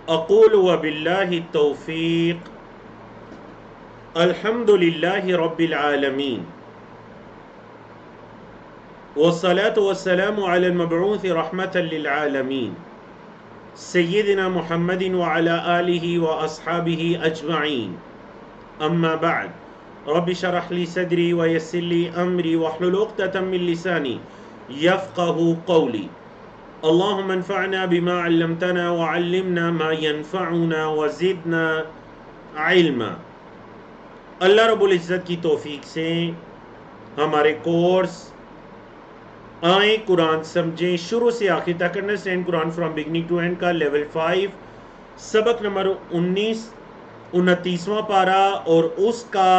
اقول وباللہ التوفیق الحمد للہ رب العالمین والصلاة والسلام على المبعوث رحمة للعالمين سيدنا محمد وعلى آله وأصحابه أجمعين أما بعد رب شرح لي صدري ويسر لي أمري واحلل عقدة من لساني يفقه قولي اللهم انفعنا بما علمتنا وعلمنا ما ينفعنا وزدنا علما۔ اللہ رب العزت کی توفیق سے ہمارے کورس آئیں قرآن سمجھیں شروع سے آخر تک understand Quran from beginning to end کا لیول 5 سبق نمبر 29واں پارہ اور اس کا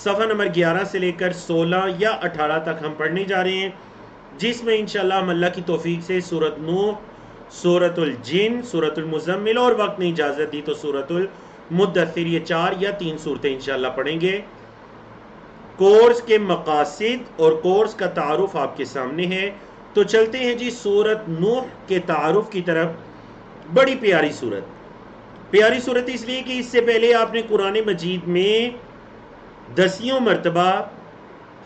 صفحہ نمبر 11 سے لے کر 16 یا 18 تک ہم پڑھنے جا رہے ہیں، جس میں انشاءاللہ ہم اللہ کی توفیق سے سورۃ نوح، سورۃ الجن، سورۃ المزمل اور وقت نے اجازت دی تو سورۃ المدثر، یہ 4 یا 3 صورتیں انشاءاللہ پڑھیں گے۔ کورس کے مقاصد اور کورس کا تعارف آپ کے سامنے ہے، تو چلتے ہیں جی سورۃ نوح کے تعارف کی طرف۔ بڑی پیاری صورت اس لیے کہ اس سے پہلے آپ نے قرآن مجید میں 10 مرتبہ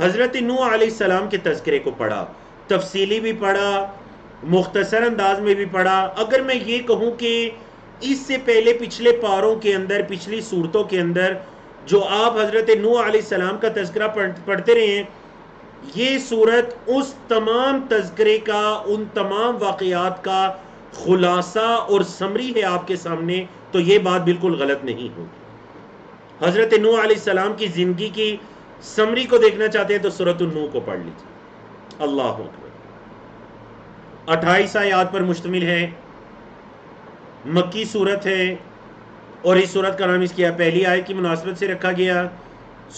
حضرت نوح علیہ السلام کے تذکرے کو پڑھا، تفصیلی بھی پڑھا، مختصر انداز میں بھی پڑھا۔ اگر میں یہ کہوں کہ اس سے پہلے پچھلے پاروں کے اندر، پچھلی صورتوں کے اندر جو آپ حضرت نوح علیہ السلام کا تذکرہ پڑھتے رہے ہیں، یہ صورت اس تمام تذکرے کا، ان تمام واقعات کا خلاصہ اور سمری ہے آپ کے سامنے، تو یہ بات بالکل غلط نہیں ہوگی۔ حضرت نوح علیہ السلام کی زندگی کی سمری کو دیکھنا چاہتے ہیں تو سورۃ النوح کو پڑھ لیجیے۔ اللہ اکبر۔ 28 آیات پر مشتمل ہے، مکی صورت ہے، اور اس صورت کا نام اس کی پہلی آیت کی مناسبت سے رکھا گیا۔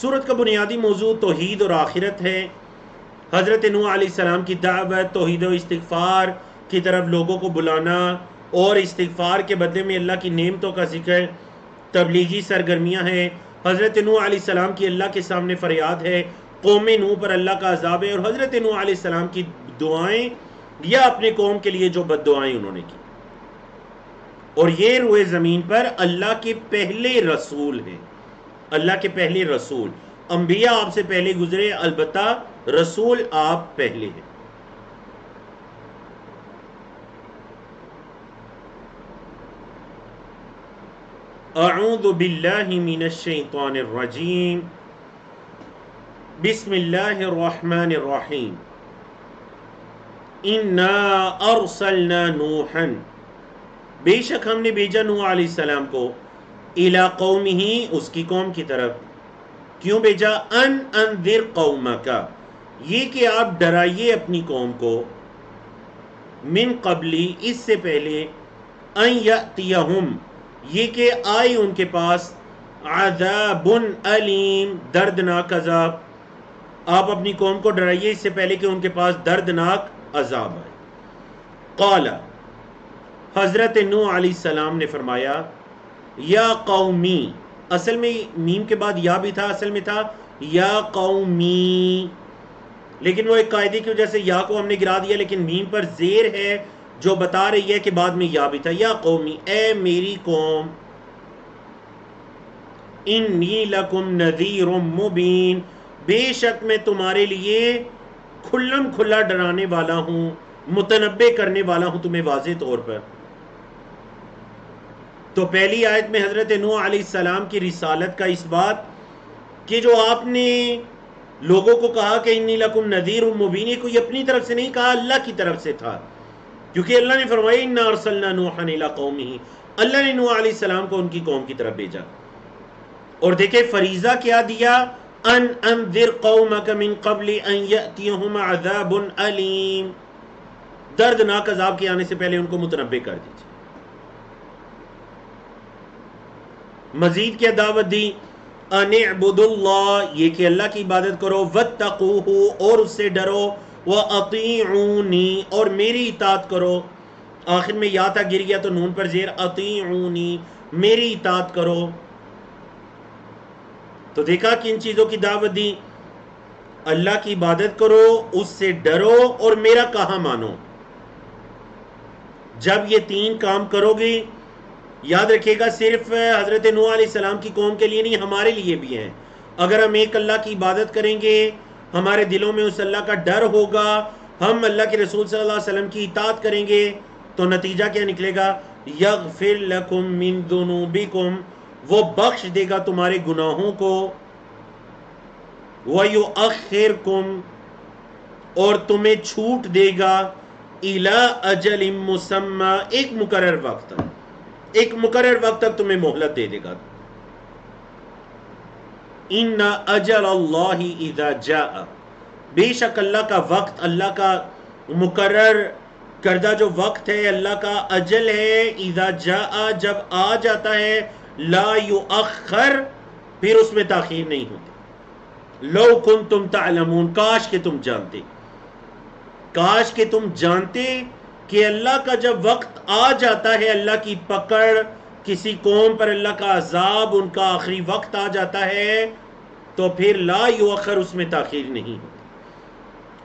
صورت کا بنیادی موضوع توحید اور آخرت ہے۔ حضرت نوح علیہ السلام کی دعوت، توحید و استغفار کی طرف لوگوں کو بلانا اور استغفار کے بدلے میں اللہ کی نعمتوں کا ذکر، تبلیغی سرگرمیاں ہیں۔ حضرت نوح علیہ السلام کی اللہ کے سامنے فریاد ہے، قوم نوح پر اللہ کا عذاب ہے، اور حضرت نوح علیہ السلام کی دعائیں یا اپنے قوم کے لیے جو بد دعائیں انہوں نے کی، اور یہ روئے زمین پر اللہ کے پہلے رسول ہیں۔ اللہ کے پہلے رسول، انبیاء آپ سے پہلے گزرے، البتہ رسول آپ پہلے ہیں۔ اعوذ باللہ من الشیطان الرجیم، بسم اللہ الرحمن الرحیم۔ انا ارسلنا نوحا، بے شک ہم نے بھیجا نوح علیہ السلام کو، الی قومہ، اس کی قوم کی طرف۔ کیوں بھیجا؟ ان انذر قومک، یہ کہ آپ ڈرائیے اپنی قوم کو، من قبلی، اس سے پہلے، ان یأتیہم، یہ کہ آئی ان کے پاس، عذاب علیم، دردناک عذاب۔ آپ اپنی قوم کو ڈرائیے اس سے پہلے کہ ان کے پاس دردناک عذاب آئے۔ قال، حضرت نوح علیہ السلام نے فرمایا، یا قومی، اصل میں میم کے بعد یا بھی تھا، اصل میں تھا یا قومی، لیکن وہ ایک قاعدے کی وجہ سے یا کو ہم نے گرا دیا، لیکن میم پر زیر ہے جو بتا رہی ہے کہ بعد میں یا بھی تھا۔ یا قومی، اے میری قوم، انی لکم نذیر مبین، بے شک میں تمہارے لیے کھلم کھلا ڈرانے والا ہوں، متنبع کرنے والا ہوں تمہیں واضح طور پر۔ تو پہلی آیت میں حضرت نوح علیہ السلام کی رسالت کا اس بات کہ جو آپ نے لوگوں کو کہا کہ انی لکم نذیر مبین، یہ کوئی اپنی طرف سے نہیں کہا، اللہ کی طرف سے تھا، کیونکہ اللہ نے فرمایا انا ارسلنا نوحا الی قومہ، اللہ نے نوح علیہ السلام کو ان کی قوم کی طرف بھیجا۔ اور دیکھیں فریضہ کیا دیا، ان انذر قومک من قبل ان یأتیہم عذاب علیم، دردناک عذاب کے آنے سے پہلے ان کو متنبع کر دیجیے۔ مزید کیا دعوت دی، ان اعبدوا اللہ، یہ کہ اللہ کی عبادت کرو، واتقوہ، اور اس سے ڈرو، واطیعونی، اور میری اطاعت کرو۔ آخر میں یا تھا گر گیا تو نون پر زیر، اطیعونی، میری اطاعت کرو۔ تو دیکھا کن چیزوں کی دعوت دی، اللہ کی عبادت کرو، اس سے ڈرو، اور میرا کہا مانو۔ جب یہ 3 کام کرو گے یاد رکھیے گا صرف حضرت نوح علیہ السلام کی قوم کے لیے نہیں، ہمارے لیے بھی ہیں. اگر ہم ایک اللہ کی عبادت کریں گے، ہمارے دلوں میں اس اللہ کا ڈر ہوگا، ہم اللہ کے رسول صلی اللہ علیہ وسلم کی اطاعت کریں گے، تو نتیجہ کیا نکلے گا؟ یغفر لکم من ذنوبکم، وہ بخش دے گا تمہارے گناہوں کو، وَيُؤَخِّرْكُمْ، اور تمہیں چھوٹ دے گا، اِلَىٰ أَجَلٍ مُّسَمَّى، ایک مقرر وقت تک، ایک مقرر وقت تک تمہیں مہلت دے دے گا. إِنَّ أَجَلَ اللَّهِ إِذَا جَاءَ، بے شک اللہ کا وقت، اللہ کا مقرر کردہ جو وقت ہے، اللہ کا اجل ہے، اذا جاء، جب آ جاتا ہے، لا یؤخر، پھر اس میں تاخیر نہیں ہوتی. لو کنتم تعلمون، کاش کہ تم جانتے، کاش کہ تم جانتے کہ اللہ کا جب وقت آ جاتا ہے، اللہ کی پکڑ کسی قوم پر، اللہ کا عذاب، ان کا آخری وقت آ جاتا ہے، تو پھر لا یؤخر، اس میں تاخیر نہیں ہوتی.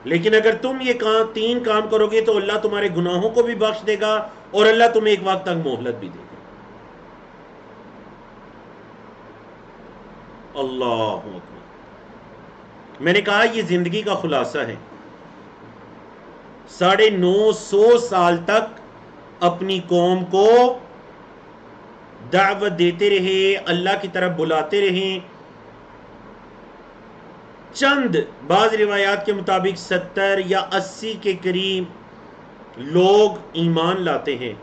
لیکن اگر تم یہ تین کام کرو گے تو اللہ تمہارے گناہوں کو بھی بخش دے گا، اور اللہ تمہیں ایک وقت تک مہلت بھی دے گا. اللہ اکبر. میں نے کہا یہ زندگی کا خلاصہ ہے. 950 سال تک اپنی قوم کو دعوت دیتے رہے، اللہ کی طرف بلاتے رہے. چند بعض روایات کے مطابق 70 یا 80 کے قریب لوگ ایمان لاتے ہیں.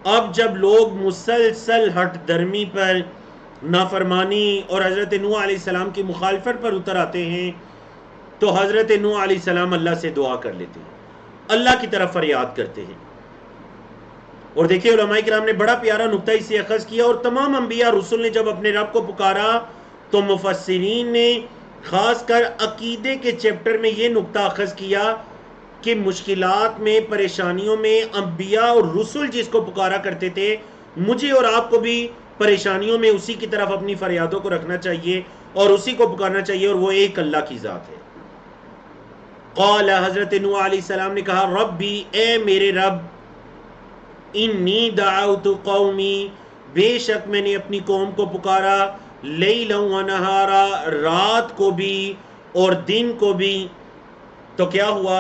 اب جب لوگ مسلسل ہٹ درمی پر، نافرمانی اور حضرت نوح علیہ السلام کی مخالفت پر اتر آتے ہیں، تو حضرت نوح علیہ السلام اللہ سے دعا کر لیتے ہیں، اللہ کی طرف فریاد کرتے ہیں. اور دیکھیں علماء کرام نے بڑا پیارا نقطہ اس سے اخذ کیا، اور تمام انبیاء رسول نے جب اپنے رب کو پکارا تو مفسرین نے خاص کر عقیدے کے چیپٹر میں یہ نقطہ اخذ کیا کہ مشکلات میں، پریشانیوں میں انبیاء اور رسول جس کو پکارا کرتے تھے، مجھے اور آپ کو بھی پریشانیوں میں اسی کی طرف اپنی فریادوں کو رکھنا چاہیے اور اسی کو پکارنا چاہیے، اور وہ ایک اللہ کی ذات ہے. قال، حضرت نوح علیہ السلام نے کہا، ربی، اے میرے رب، انی دعوت قومی، بے شک میں نے اپنی قوم کو پکارا، لیلا و نہارا، رات کو بھی اور دن کو بھی. تو کیا ہوا؟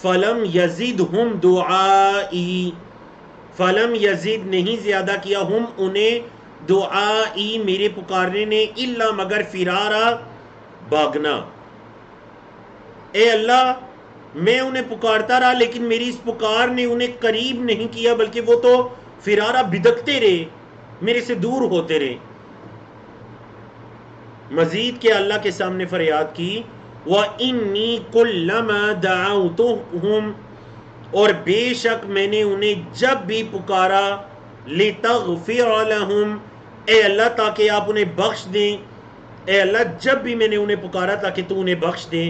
فلم یزدہم دعائی، فلم یزید، نہیں زیادہ کیا، ہم انہیں، دعائی، میرے پکارنے نے، الا، مگر، فرارا، بھاگنا. اے اللہ، میں انہیں پکارتا رہا لیکن میری اس پکار نے انہیں قریب نہیں کیا، بلکہ وہ تو فرارا، بھدکتے رہے، میرے سے دور ہوتے رہے. مزید کیا اللہ کے سامنے فریاد کی، وَإِنِّي كُلَّمَا دَعَوْتُهُمْ، اور بے شک میں نے انہیں جب بھی پکارا، لِتَغْفِرَ لَهُمْ، اے اللہ تاکہ آپ انہیں بخش دیں، اے اللہ جب بھی میں نے انہیں پکارا تاکہ تو انہیں بخش دیں،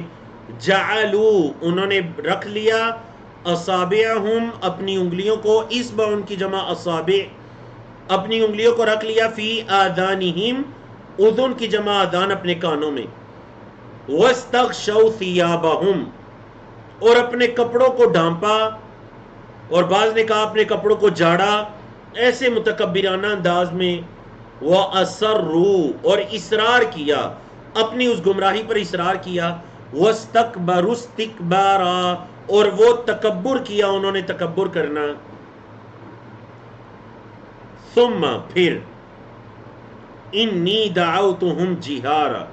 جعلوا، انہوں نے رکھ لیا، اصابعہم، اپنی انگلیوں کو، اصبع ان کی جمع اصابع، اپنی انگلیوں کو رکھ لیا، فی آذانہم، اذن کی جمع آذان، اپنے کانوں میں، واستغشوا ثیابہم، اور اپنے کپڑوں کو ڈھانپا، اور بعض نے کہا اپنے کپڑوں کو جھاڑا، ایسے متکبرانہ انداز میں، وَأَسَرُّوا، اور اصرار کیا، اپنی اس گمراہی پر اصرار کیا، وَاسْتَكْبَرُوا اسْتِكْبَارًا، اور وہ تکبر کیا، انہوں نے تکبر کرنا. ثم، پھر، انی دعوتہم جہارا،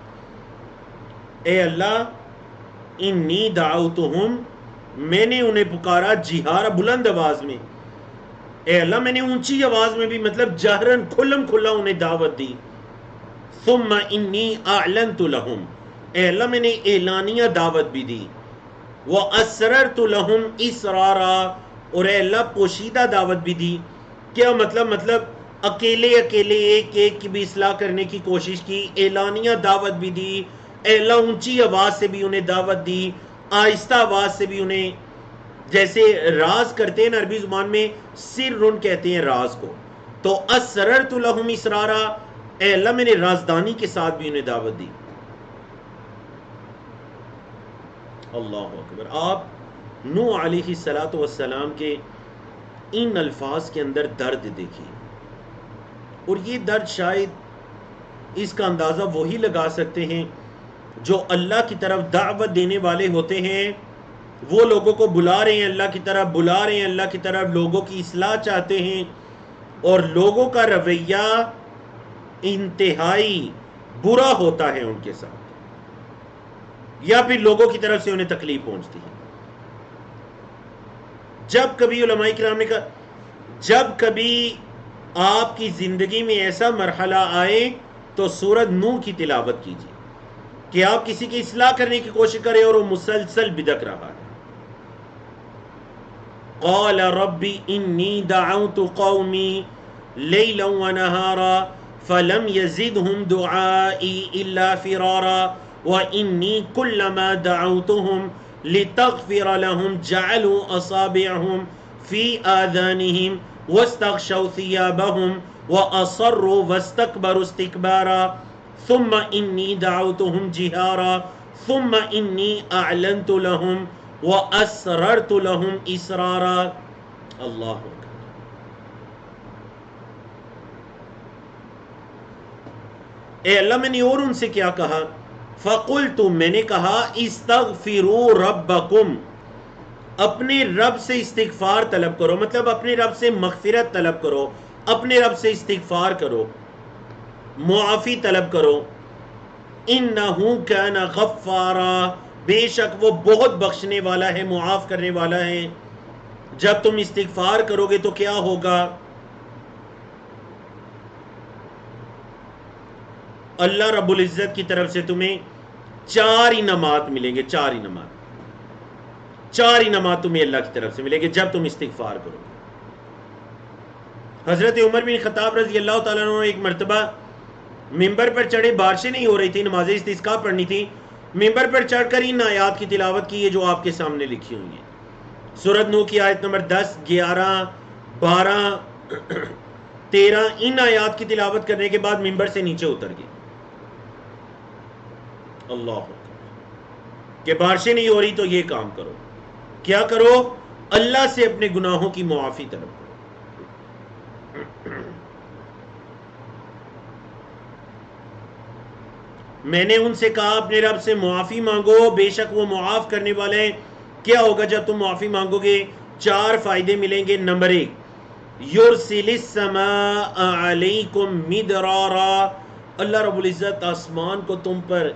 اے اللہ، انی دعوتہم، میں نے انہیں پکارا، جہارا، بلند آواز میں، اے اللہ میں نے اونچی آواز میں بھی، مطلب جہرن، کھلم کھلا انہیں دعوت دی. ثم انی اعلنت لہم، اے اللہ میں نے اعلانیہ دعوت بھی دی. واسررت لہم اسرارا، اور اے اللہ پوشیدہ دعوت بھی دی. کیا مطلب اکیلے اکیلے ایک ایک کی بھی اصلاح کرنے کی کوشش کی، اعلانیہ دعوت بھی دی. اے اللہ اونچی آواز سے بھی انہیں دعوت دی، آہستہ آواز سے بھی انہیں، جیسے راز کرتے ہیں نا عربی زبان میں سرن کہتے ہیں راز کو، تو اسررت لہم اسرارا، اے اللہ میں نے رازدانی کے ساتھ بھی انہیں دعوت دی. اللہ اکبر. آپ نوح علیہ السلام کے ان الفاظ کے اندر درد دیکھیے، اور یہ درد شاید اس کا اندازہ وہی لگا سکتے ہیں جو اللہ کی طرف دعوت دینے والے ہوتے ہیں. وہ لوگوں کو بلا رہے ہیں اللہ کی طرف، بلا رہے ہیں اللہ کی طرف، لوگوں کی اصلاح چاہتے ہیں، اور لوگوں کا رویہ انتہائی برا ہوتا ہے ان کے ساتھ، یا پھر لوگوں کی طرف سے انہیں تکلیف پہنچتی ہے. جب کبھی علماء کرام نے کہا، جب کبھی آپ کی زندگی میں ایسا مرحلہ آئے تو سورۃ نوح کی تلاوت کیجیے کہ آپ کسی کی اصلاح کرنے کی کوشش کریں اور وہ مسلسل بدک رہا ہے. قال رب انی دعوت قومی لیلا ونہارا فلم يزدهم دعائی الا فرارا وانی کلما دعوتهم لتغفر لهم جعلوا اصابعهم في آذانهم واستغشوا ثيابهم واصروا واستكبروا استكبارا ثم انی دعوتهم جہارا ثم انی اعلنت لهم واسررت لهم اسرارا. اللہ اکبر. اے اللہ میں نے اور ان سے کیا کہا؟ فقلت، میں نے کہا، استغفروا ربکم، اپنے رب سے استغفار طلب کرو، مطلب اپنے رب سے مغفرت طلب کرو، اپنے رب سے استغفار کرو، معافی طلب کرو. انہو کان غفارا، بے شک وہ بہت بخشنے والا ہے، معاف کرنے والا ہے. جب تم استغفار کرو گے تو کیا ہوگا؟ اللہ رب العزت کی طرف سے تمہیں 4 انعامات ملیں گے. 4 انعامات تمہیں اللہ کی طرف سے ملیں گے جب تم استغفار کرو گے. حضرت عمر بن خطاب رضی اللہ تعالیٰ عنہ ایک مرتبہ ممبر پر چڑھے، بارشیں نہیں ہو رہی تھی، نماز استسقاء پڑھنی تھی، ممبر پر چڑھ کر ان آیات کی تلاوت کی ہے جو آپ کے سامنے لکھی ہوئی ہیں. سورۃ نوح کی آیت نمبر 10، 11، 12، 13، ان آیات کی تلاوت کرنے کے بعد ممبر سے نیچے اتر گئے. اللہ کہ بارشیں نہیں ہو رہی تو یہ کام کرو. کیا کرو؟ اللہ سے اپنے گناہوں کی معافی طلب کرو. میں نے ان سے کہا اپنے رب سے معافی مانگو، بے شک وہ معاف کرنے والے ہیں. کیا ہوگا جب تم معافی مانگو گے؟ 4 فائدے ملیں گے. نمبر 1، یرسل السماء علیکم مدرارا، اللہ رب العزت آسمان کو تم پر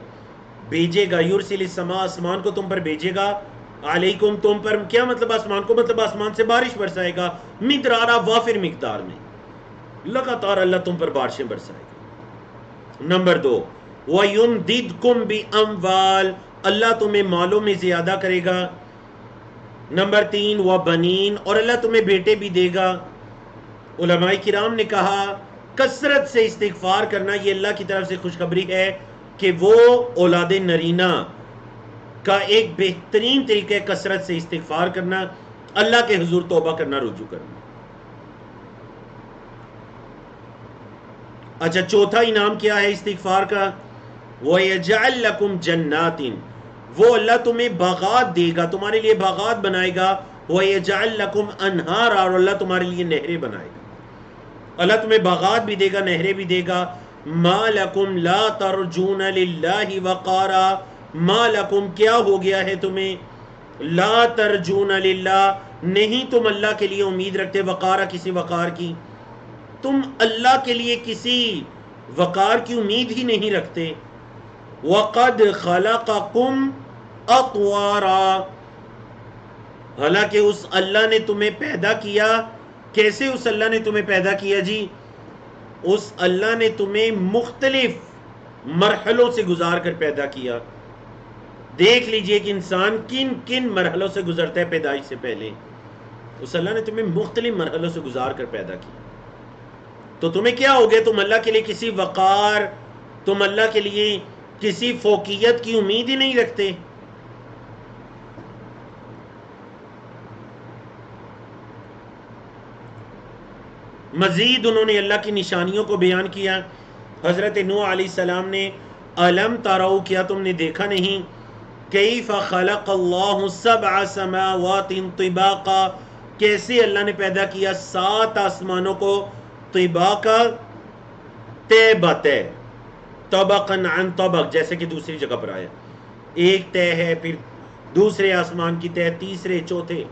بھیجے گا. یرسل السماء، آسمان کو تم پر بھیجے گا. علیکم، تم پر. کیا مطلب آسمان کو؟ مطلب آسمان سے بارش برسائے گا. مدرارا، وافر مقدار میں، لگاتار اللہ تم پر بارشیں برسائے گا. نمبر 2، وَيُمْدِدْكُمْ بِأَمْوَالٍ، اللہ تمہیں مالوں میں زیادہ کرے گا. نمبر 3، وَبَنِينَ، اور اللہ تمہیں بیٹے بھی دے گا. علماء کرام نے کہا کثرت سے استغفار کرنا یہ اللہ کی طرف سے خوشخبری ہے کہ وہ اولاد نرینہ کا ایک بہترین طریقہ ہے کثرت سے استغفار کرنا، اللہ کے حضور توبہ کرنا، رجوع کرنا. اچھا، چوتھا انعام کیا ہے استغفار کا؟ وَيَجْعَلْ لَكُمْ جَنَّاتٍ، وہ اللہ تمہیں باغات دے گا، تمہارے لیے باغات بنائے گا. وَيَجْعَلْ لَكُمْ أَنْهَارًا، اور اللہ تمہارے لیے نہریں بنائے گا. اللہ تمہیں باغات بھی دے گا، نہریں بھی دے گا. مَا لَكُمْ لَا تَرْجُونَ لِلَّهِ وَقَارًا، مَا لَكُمْ، کیا ہو گیا ہے تمہیں؟ لَا تَرْجُونَ لِلَّهِ، نہیں تم اللہ کے لیے امید رکھتے، وقارا، کسی وقار کی، تم اللہ کے لیے کسی وقار کی امید ہی نہیں رکھتے. وَقَدْ خَلَقَكُمْ أَطْوَارًا، حالانکہ اس اللہ نے تمہیں پیدا کیا. کیسے اس اللہ نے تمہیں پیدا کیا جی؟ اس اللہ نے تمہیں مختلف مرحلوں سے گزار کر پیدا کیا. دیکھ لیجئے کہ انسان کن کن مرحلوں سے گزرتا ہے پیدائش سے پہلے. اس اللہ نے تمہیں مختلف مرحلوں سے گزار کر پیدا کیا. تو تمہیں کیا ہو گیا؟ تم اللہ کے لیے کسی وقار، تم اللہ کے لیے کسی فوقیت کی امید ہی نہیں رکھتے. مزید انہوں نے اللہ کی نشانیوں کو بیان کیا. حضرت نوح علیہ السلام نے الم تروا، کیا تم نے دیکھا نہیں، کیف خلق اللہ 7 سماوات طباقا، کیسے اللہ نے پیدا کیا 7 آسمانوں کو طباقا تیبتے طبقاً عن طبق، جیسے کہ دوسری جگہ پر آیا، ایک طے ہے، پھر دوسرے آسمان کی طے، تیسرے، چوتھے،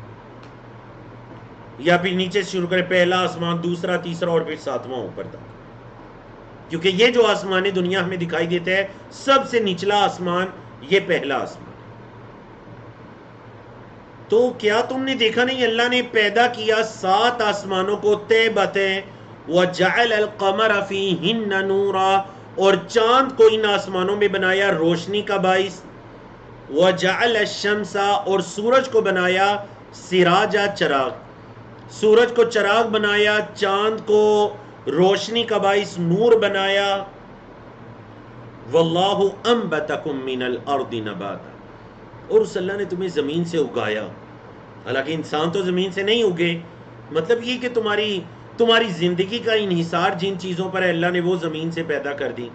یا پھر نیچے سے شروع کرے، پہلا آسمان، دوسرا، تیسرا اور پھر 7واں اوپر تک. کیونکہ یہ جو آسمان دنیا ہمیں دکھائی دیتا ہے، سب سے نچلا آسمان یہ پہلا آسمان. تو کیا تم نے دیکھا نہیں اللہ نے پیدا کیا 7 آسمانوں کو تیبتیں، وَجَعَلَ الْقَمَرَ فِيهِنَّ نُورًا، اور چاند کو ان آسمانوں میں بنایا روشنی کا باعث، وَجَعَلَ الشَّمْسَ، اور سورج کو بنایا سراجا، چراغ، سورج کو چراغ بنایا، چاند کو روشنی کا باعث نور بنایا. وَاللَّهُ أَنبَتَكُم مِّنَ الْأَرْضِ نَبَاتًا، اور اس اللہ نے تمہیں زمین سے اگایا. حالانکہ انسان تو زمین سے نہیں اگے، مطلب یہ کہ تمہاری زندگی کا انحصار جن چیزوں پر ہے اللہ نے وہ زمین سے پیدا کر دی.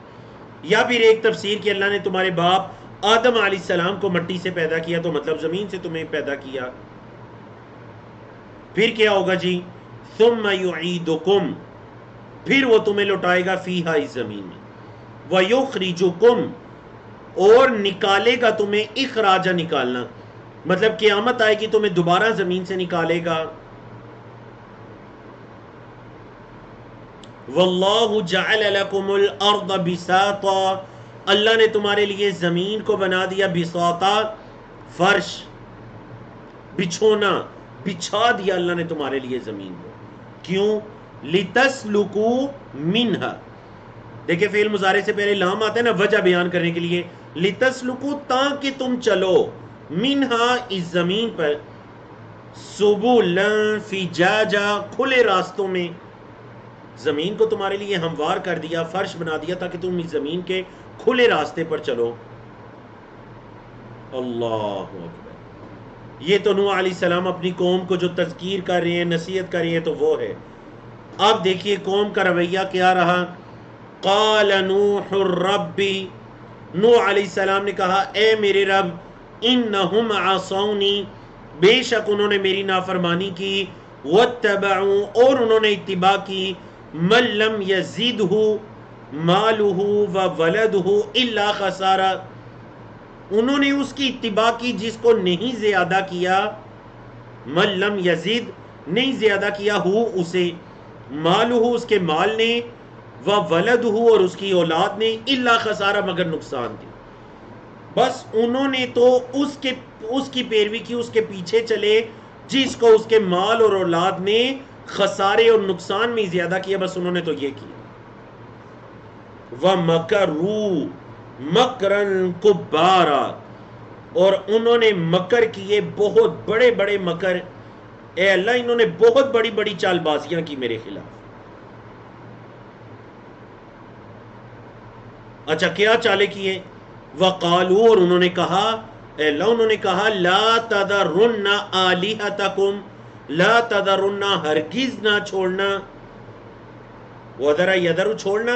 یا پھر ایک تفسیر کہ اللہ نے تمہارے باپ آدم علیہ السلام کو مٹی سے پیدا کیا، تو مطلب زمین سے تمہیں پیدا کیا. پھر کیا ہوگا جی؟ ثم یعیدکم، پھر وہ تمہیں لوٹائے گا فیہا، اس زمین میں، ویخرجکم، اور نکالے گا تمہیں، اخراجہ نکالنا، مطلب قیامت آئے گی تمہیں دوبارہ زمین سے نکالے گا. واللہ جعل لکم الارض بساطا، اللہ نے تمہارے لیے زمین کو بنا دیا بساطا، فرش، بچھونا، بچھا دیا اللہ نے تمہارے لیے زمین کو. کیوں؟ لتسلکوا منہا، دیکھیں فعل مضارع سے پہلے لام آتا ہے نا وجہ بیان کرنے کے لیے، لتسلکوا، تاکہ تم چلو، منہا، اس زمین پر، سبلا فجاجا، کھلے راستوں میں. زمین کو تمہارے لیے ہموار کر دیا، فرش بنا دیا تاکہ تم اس زمین کے کھلے راستے پر چلو. اللہ اکبر. یہ تو نوح علیہ السلام اپنی قوم کو جو تذکیر کر رہے ہیں، نصیحت کر رہے ہیں، تو وہ ہے. اب دیکھیے قوم کا رویہ کیا رہا. قال نوح الرب، نوح علیہ السلام نے کہا اے میرے رب، انہم عصونی، بے شک انہوں نے میری نافرمانی کی، واتبعوا، اور انہوں نے اتباع کی، من لم یزدہ مالہ وولدہ الا خسارا، انہوں نے اس کی اتباع کی جس کو نہیں زیادہ کیا، من لم یزد، نہیں زیادہ کیا، ہو اسے، مالہ، اس کے مال نے، وولدہ، اور اس کی اولاد نے، الا خسارا، مگر نقصان کی. بس انہوں نے تو اس کی پیروی کی، اس کے پیچھے چلے جس کو اس کے مال اور اولاد نے خسارے اور نقصان میں زیادہ کیا، بس انہوں نے تو یہ کیا. وَمَكَرُوا مَكْرًا كُبَّارًا، اور انہوں نے مکر کیے، بہت بڑے بڑے مکر. اے اللہ، انہوں نے بہت بڑی بڑی چال بازیاں کی میرے خلاف. اچھا کیا چالیں کیے؟ وَقَالُوا، اور انہوں نے کہا، اے اللہ انہوں نے کہا، لَا تَذَرُنَّ آلِهَتَكُمْ، لَا تَذَرُنَّ، ہرگز نہ چھوڑنا، وَذَرَ یَذَرُ، چھوڑنا،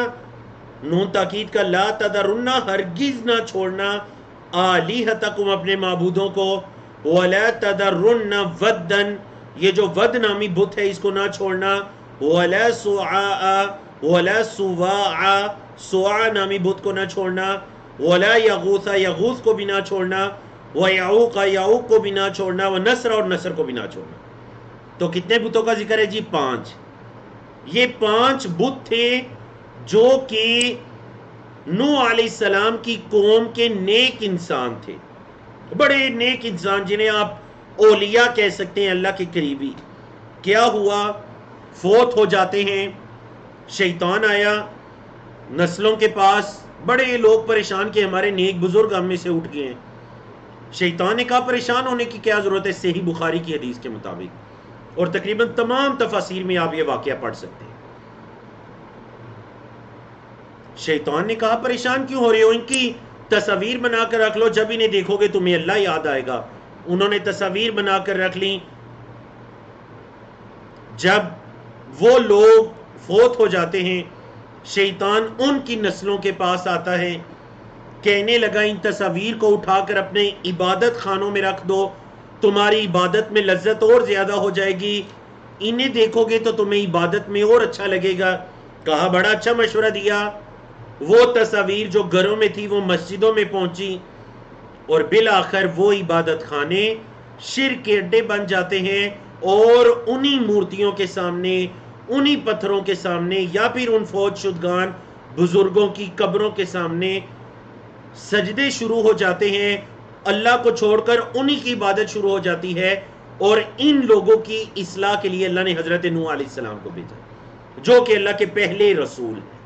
نون تاکید کا، لا تذرن، ہرگز نہ چھوڑنا، آلِهَتَكُمْ، اپنے معبودوں کو، وَلَا تَذَرُنَّ وَدًّا، یہ جو ود نامی بت ہے اس کو نہ چھوڑنا، وَلَا سُوَاعَ، وَلَا سُوَاعَ، سُوَاع نامی بت کو نہ چھوڑنا، وَلَا یغوث، یغوث کو بھی نہ چھوڑنا، وَیعوق، یعوق کو بھی نہ چھوڑنا، وَنَسْرَ، اور نصر کو بھی نہ چھوڑنا. تو کتنے بتوں کا ذکر ہے جی؟ 5. یہ 5 بت تھے جو کہ نوح علیہ السلام کی قوم کے نیک انسان تھے، بڑے نیک انسان جنہیں آپ اولیاء کہہ سکتے ہیں، اللہ کے قریبی. کیا ہوا؟ فوت ہو جاتے ہیں، شیطان آیا نسلوں کے پاس، بڑے لوگ پریشان کہ ہمارے نیک بزرگ ہم میں سے اٹھ گئے ہیں. شیطان نے کہا پریشان ہونے کی کیا ضرورت ہے، صحیح بخاری کی حدیث کے مطابق، اور تقریباً تمام تفاسیر میں آپ یہ واقعہ پڑھ سکتے ہیں. شیطان نے کہا پریشان کیوں ہو رہے ہو، ان کی تصاویر بنا کر رکھ لو، جب انہیں دیکھو گے تمہیں اللہ یاد آئے گا. انہوں نے تصاویر بنا کر رکھ لی. جب وہ لوگ فوت ہو جاتے ہیں، شیطان ان کی نسلوں کے پاس آتا ہے، کہنے لگا ان تصاویر کو اٹھا کر اپنے عبادت خانوں میں رکھ دو، تمہاری عبادت میں لذت اور زیادہ ہو جائے گی، انہیں دیکھو گے تو تمہیں عبادت میں اور اچھا لگے گا۔ کہا بڑا اچھا مشورہ دیا۔ وہ تصاویر جو گھروں میں تھی وہ مسجدوں میں پہنچی، اور بالآخر وہ عبادت خانے شرک کے اڈے بن جاتے ہیں، اور انہی مورتیوں کے سامنے، انہی پتھروں کے سامنے، یا پھر ان فوج شدگان بزرگوں کی قبروں کے سامنے سجدے شروع ہو جاتے ہیں، اللہ کو چھوڑ کر انہی کی عبادت شروع ہو جاتی ہے۔ اور ان لوگوں کی اصلاح کے لیے اللہ نے حضرت نوح علیہ السلام کو بھیجا، جو کہ اللہ کے پہلے رسول ہیں۔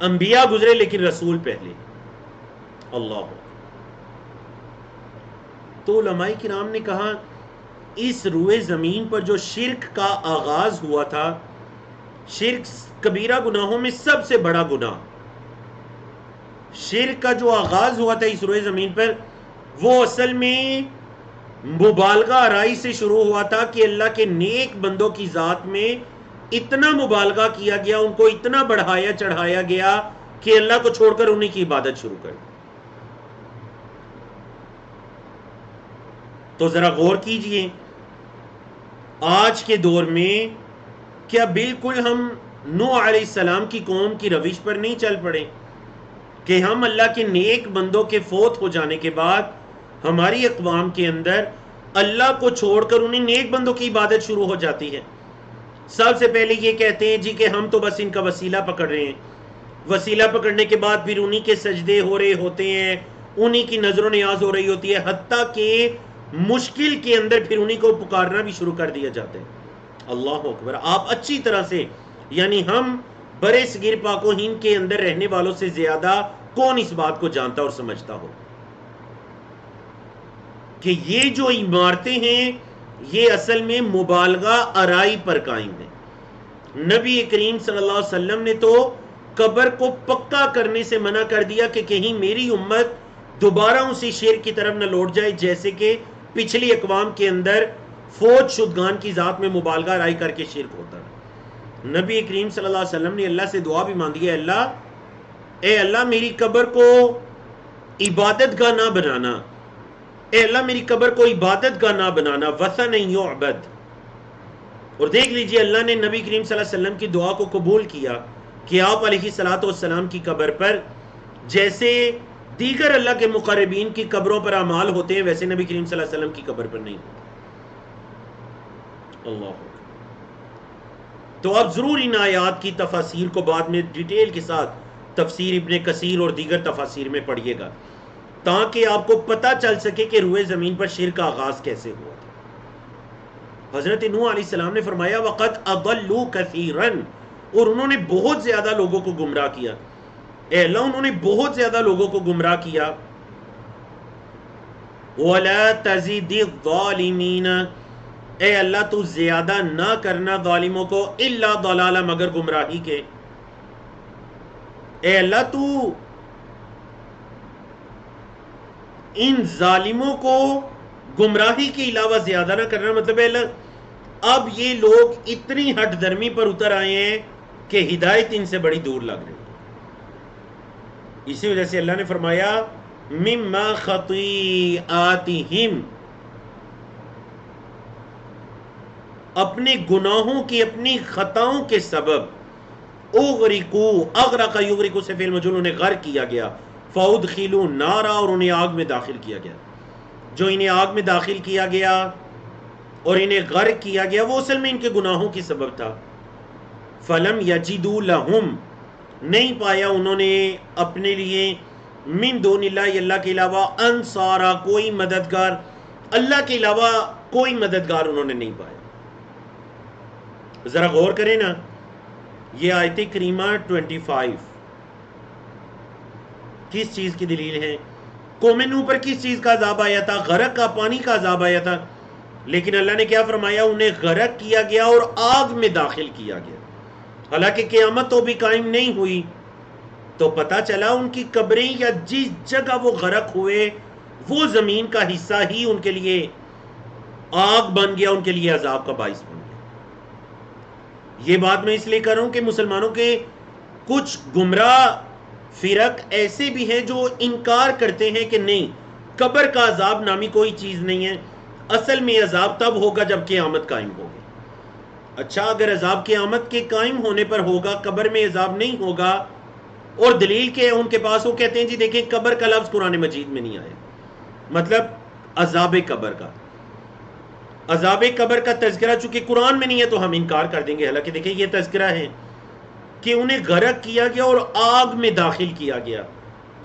انبیاء گزرے لیکن رسول پہلے۔ اللہ، تو علماء کرام نے کہا اس روئے زمین پر جو شرک کا آغاز ہوا تھا، شرک کبیرہ گناہوں میں سب سے بڑا گناہ، شرک کا جو آغاز ہوا تھا اس روئے زمین پر، وہ اصل میں مبالغہ آرائی سے شروع ہوا تھا کہ اللہ کے نیک بندوں کی ذات میں اتنا مبالغہ کیا گیا، ان کو اتنا بڑھایا چڑھایا گیا کہ اللہ کو چھوڑ کر انہی کی عبادت شروع کر۔ تو ذرا غور کیجئے، آج کے دور میں کیا بالکل ہم نوح علیہ السلام کی قوم کی روش پر نہیں چل پڑے کہ ہم اللہ کے نیک بندوں کے فوت ہو جانے کے بعد ہماری اقوام کے اندر اللہ کو چھوڑ کر انہیں نیک بندوں کی عبادت شروع ہو جاتی ہے؟ سب سے پہلے یہ کہتے ہیں جی کہ ہم تو بس ان کا وسیلہ پکڑ رہے ہیں، وسیلہ پکڑنے کے بعد پھر انہی کے سجدے ہو رہے ہوتے ہیں، انہی کی نظر و نیاز ہو رہی ہوتی ہے، حتیٰ کہ مشکل کے اندر پھر انہی کو پکارنا بھی شروع کر دیا جاتا ہے۔ اللہ اکبر! آپ اچھی طرح سے، یعنی ہم برے صغیر پاک و ہند کے اندر رہنے والوں سے زیادہ کون اس بات کو جانتا اور سمجھتا ہو کہ یہ جو عمارتیں ہیں یہ اصل میں مبالغہ آرائی پر قائم ہیں۔ نبی کریم صلی اللہ علیہ وسلم نے تو قبر کو پکا کرنے سے منع کر دیا کہ کہیں میری امت دوبارہ اسی شرک کی طرف نہ لوٹ جائے جیسے کہ پچھلی اقوام کے اندر فوج شدگان کی ذات میں مبالغہ آرائی کر کے شرک ہوتا ہے۔ نبی کریم صلی اللہ علیہ وسلم نے اللہ سے دعا بھی مانگی ہے، اے اللہ میری قبر کو عبادت گاہ نہ بنانا، اے اللہ میری قبر کو عبادت گاہ نہ بنانا، وثن یعبد۔ اور دیکھ لیجئے اللہ نے نبی کریم صلی اللہ علیہ وسلم کی دعا کو قبول کیا کہ آپ علیہ الصلوۃ والسلام کی قبر پر جیسے دیگر اللہ کے مقربین کی قبروں پر اعمال ہوتے ہیں ویسے نبی کریم صلی اللہ علیہ وسلم کی قبر پر نہیں ہوتے۔ اللہ، تو اب ضرور ان آیات کی تفاسیر کو بعد میں ڈیٹیل کے ساتھ تفسیر ابن کثیر اور دیگر تفاسیر میں پڑھیے گا تاکہ آپ کو پتہ چل سکے کہ روئے زمین پر شرک کا آغاز کیسے ہوا تھا۔ حضرت نوح علیہ السلام نے فرمایا وَقَدْ أَضَلُّوا كَثِيرًا، اور انہوں نے بہت زیادہ لوگوں کو گمراہ کیا۔ اے اللہ انہوں نے بہت زیادہ لوگوں کو گمراہ کیا۔ وَلَا تَزِدِ الظَّالِمِينَ، اے اللہ تو زیادہ نہ کرنا ظالموں کو الا ضلالا، مگر گمراہی کے۔ اے اللہ تو ان ظالموں کو گمراہی کے علاوہ زیادہ نہ کرنا، مطلب ہے اللہ اب یہ لوگ اتنی ہٹ درمی پر اتر آئے ہیں کہ ہدایت ان سے بڑی دور لگ رہی ہے۔ اسی وجہ سے اللہ نے فرمایا مما خطیئاتہم، اپنے گناہوں کی، اپنی خطاؤں کے سبب اغرقو، اغرق یغرقو سے فعل مجہول، انہیں غرق کیا گیا، فادخلوا نارا، اور انہیں آگ میں داخل کیا گیا۔ جو انہیں آگ میں داخل کیا گیا اور انہیں غرق کیا گیا وہ اصل میں ان کے گناہوں کی سبب تھا۔ فلم یجدوا لہم، نہیں پایا انہوں نے اپنے لیے من دون اللہ، اللہ کے علاوہ، انصارا، کوئی مددگار، اللہ کے علاوہ کوئی مددگار انہوں نے نہیں پایا۔ ذرا غور کریں نا، یہ آیت کریمہ 25 کس چیز کی دلیل ہے؟ قوم نوح پر کس چیز کا عذاب آیا تھا؟ غرق کا، پانی کا عذاب آیا تھا، لیکن اللہ نے کیا فرمایا؟ انہیں غرق کیا گیا اور آگ میں داخل کیا گیا۔ حالانکہ قیامت تو بھی قائم نہیں ہوئی، تو پتہ چلا ان کی قبریں یا جس جگہ وہ غرق ہوئے وہ زمین کا حصہ ہی ان کے لیے آگ بن گیا، ان کے لیے عذاب کا باعث بن گیا۔ یہ بات میں اس لیے کر رہا ہوں کہ مسلمانوں کے کچھ گمراہ فرق ایسے بھی ہیں جو انکار کرتے ہیں کہ نہیں، قبر کا عذاب نامی کوئی چیز نہیں ہے. اصل میں عذاب تب ہوگا جب قیامت قائم ہوگی. اچھا اگر عذاب قیامت کے قائم ہونے پر ہوگا، قبر میں عذاب نہیں ہوگا، اور دلیل کے ان کے پاس وہ کہتے ہیں جی دیکھیں قبر کا لفظ قرآن مجید میں نہیں آیا. مطلب عذاب قبر کا، عذاب قبر کا تذکرہ چونکہ قرآن میں نہیں ہے تو ہم انکار کر دیں گے. حالانکہ دیکھیں یہ تذکرہ ہے کہ انہیں غرق کیا گیا اور آگ میں داخل کیا گیا.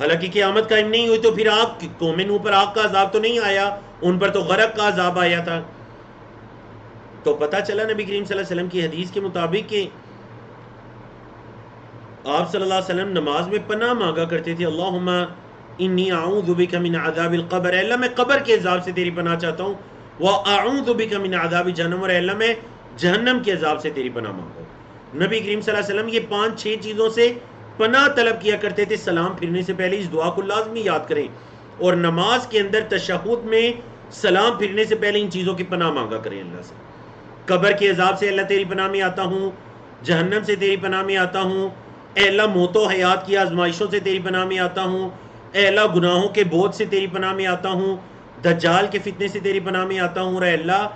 حالانکہ قیامت قائم نہیں ہوئی تو پھر آگ قوم نوح پر آگ کا عذاب تو نہیں آیا، ان پر تو غرق کا عذاب آیا تھا. تو پتہ چلا نبی کریم صلی اللہ علیہ وسلم کی حدیث کے مطابق کہ آپ صلی اللہ علیہ وسلم نماز میں پناہ مانگا کرتے تھے، اللہم انی اعوذ بک من عذاب القبر، اے اللہ میں قبر کے عذاب سے تیری پناہ چاہتا ہوں، واعوذ بک من عذاب جہنم، اور اے اللہ میں جہنم کے عذاب سے تیری پناہ مانگا ہوں. نبی کریم صلی اللہ علیہ وسلم یہ 5-6 چیزوں سے پناہ طلب کیا کرتے تھے. سلام پھرنے سے پہلے اس دعا کو لازمی یاد کریں، اور نماز کے اندر تشہد میں سلام پھرنے سے پہلے ان چیزوں کی پناہ مانگا کریں اللہ سے. قبر کے عذاب سے اللہ تیری پناہ میں آتا ہوں، جہنم سے تیری پناہ میں آتا ہوں، اے اللہ موت و حیات کی آزمائشوں سے تیری پناہ میں آتا ہوں، اے اللہ گناہوں کے بوجھ سے تیری پناہ میں آتا ہوں، دجال کے فتنے سے تیری پناہ میں آتا ہوں، اور اے اللہ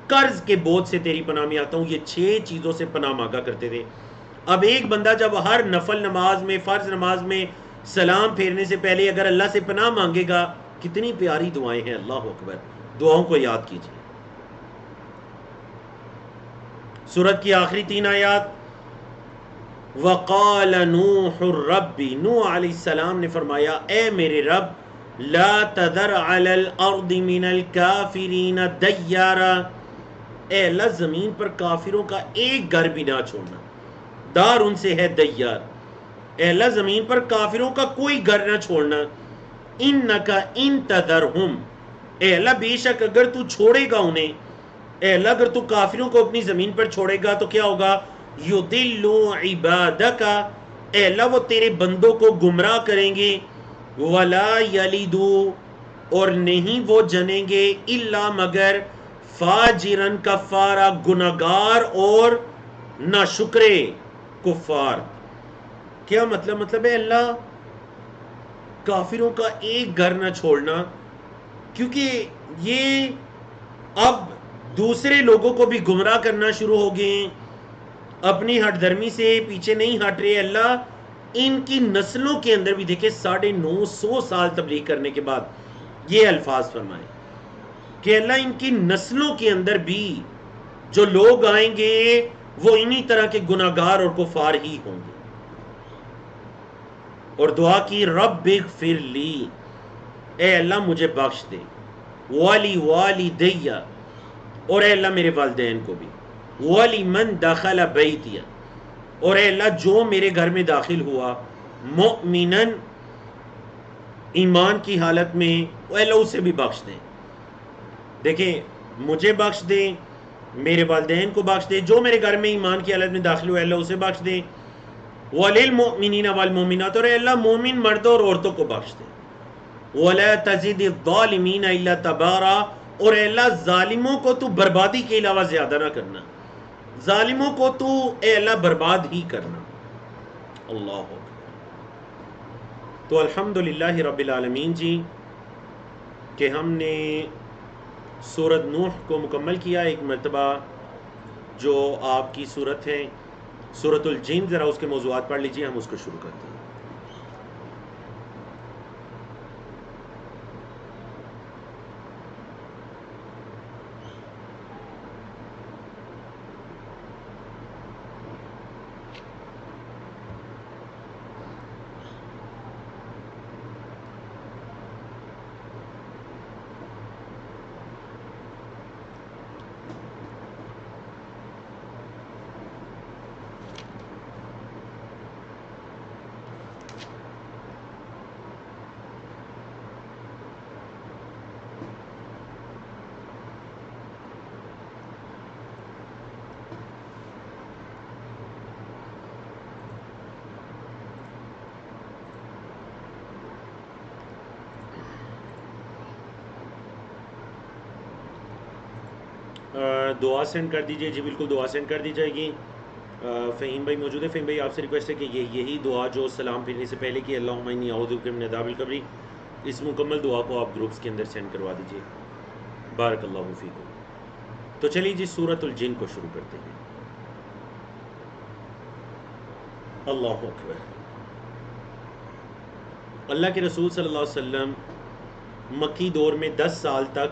قرض کے بوجھ سے تیری پناہ میں آتا ہوں. یہ 6 چیزوں سے پناہ مانگا کرتے تھے. اب ایک بندہ جب ہر نفل نماز میں، فرض نماز میں سلام پھیرنے سے پہلے اگر اللہ سے پناہ مانگے گا، کتنی پیاری دعائیں ہیں. اللہ اکبر. دعاؤں کو یاد کیجیے. سورت کی آخری 3 آیات، وقال نوح الرب، نوح علیہ السلام نے فرمایا اے میرے رب، لا تذر علی الارض من الکافرین دیارا، اے اللہ زمین پر کافروں کا ایک گھر بھی نہ چھوڑنا. دار ان سے ہے دیار. اے اللہ زمین پر کافروں کا کوئی گھر نہ چھوڑنا. انکا ان تذرہم، اے اللہ بے شک اگر تو چھوڑے گا انہیں، اے اللہ اگر تو کافروں کو اپنی زمین پر چھوڑے گا تو کیا ہوگا؟ یضلوا عبادک، اے اللہ وہ تیرے بندوں کو گمراہ کریں گے، ولا یلدوا، اور نہیں وہ جنیں گے، الا مگر فاجرن کفارا، گناہگار اور ناشکرے کفار. کیا مطلب ہے اللہ کافروں کا ایک گھر نہ چھوڑنا، کیونکہ یہ اب دوسرے لوگوں کو بھی گمراہ کرنا شروع ہو گئے ہیں، اپنی ہٹ دھرمی سے پیچھے نہیں ہٹ رہے. اللہ ان کی نسلوں کے اندر بھی دیکھیں 950 سال تبلیغ کرنے کے بعد یہ الفاظ فرمائے کہ اللہ ان کی نسلوں کے اندر بھی جو لوگ آئیں گے وہ انہی طرح کے گناہگار اور کفار ہی ہوں گے. اور دعا کی رب اغفر لی، اے اللہ مجھے بخش دے، والی والدیہ، اور اے اللہ میرے والدین کو بھی، والی من دخل بیتیا، اور اے اللہ جو میرے گھر میں داخل ہوا، مؤمنن ایمان کی حالت میں، اے اللہ اسے بھی بخش دیں. دیکھیں مجھے بخش دیں، میرے والدین کو بخش دیں، جو میرے گھر میں ایمان کی حالت میں داخل ہوا اللہ اسے بخش دیں. وَلِلْمُؤْمِنِينَ وَالْمُؤْمِنَاتِ، اور اے اللہ مومن مردوں اور عورتوں کو بخش دیں. وَلَا تَزِدِ الظَّالِمِينَ إِلَّا تَبَارًا، اور اے اللہ ظالموں کو تو بربادی کے علاوہ زیادہ نہ کرنا، ظالموں کو تو اے اللہ برباد ہی کرنا. اللہ اکبر. تو الحمدللہ رب العالمین جی کہ ہم نے سورت نوح کو مکمل کیا. ایک مرتبہ جو آپ کی سورت ہے سورت الجن، ذرا اس کے موضوعات پڑھ لیجئے، ہم اس کو شروع کرتے ہیں. دعا سینڈ کر دیجئے. جی بالکل دعا سینڈ کر دی جائے گی. فہیم بھائی موجود ہے. فہیم بھائی آپ سے ریکویسٹ ہے کہ یہی دعا جو سلام پھرنے سے پہلے کی، اللہم انی اعوذ بک من عذاب القبر اس مکمل دعا کو آپ گروپس کے اندر سینڈ کروا دیجیے. بارک اللہ فیکم. تو چلیے جی سورۃ الجن کو شروع کرتے ہیں. اللہ اکبر. اللہ کے رسول صلی اللہ علیہ وسلم مکی دور میں 10 سال تک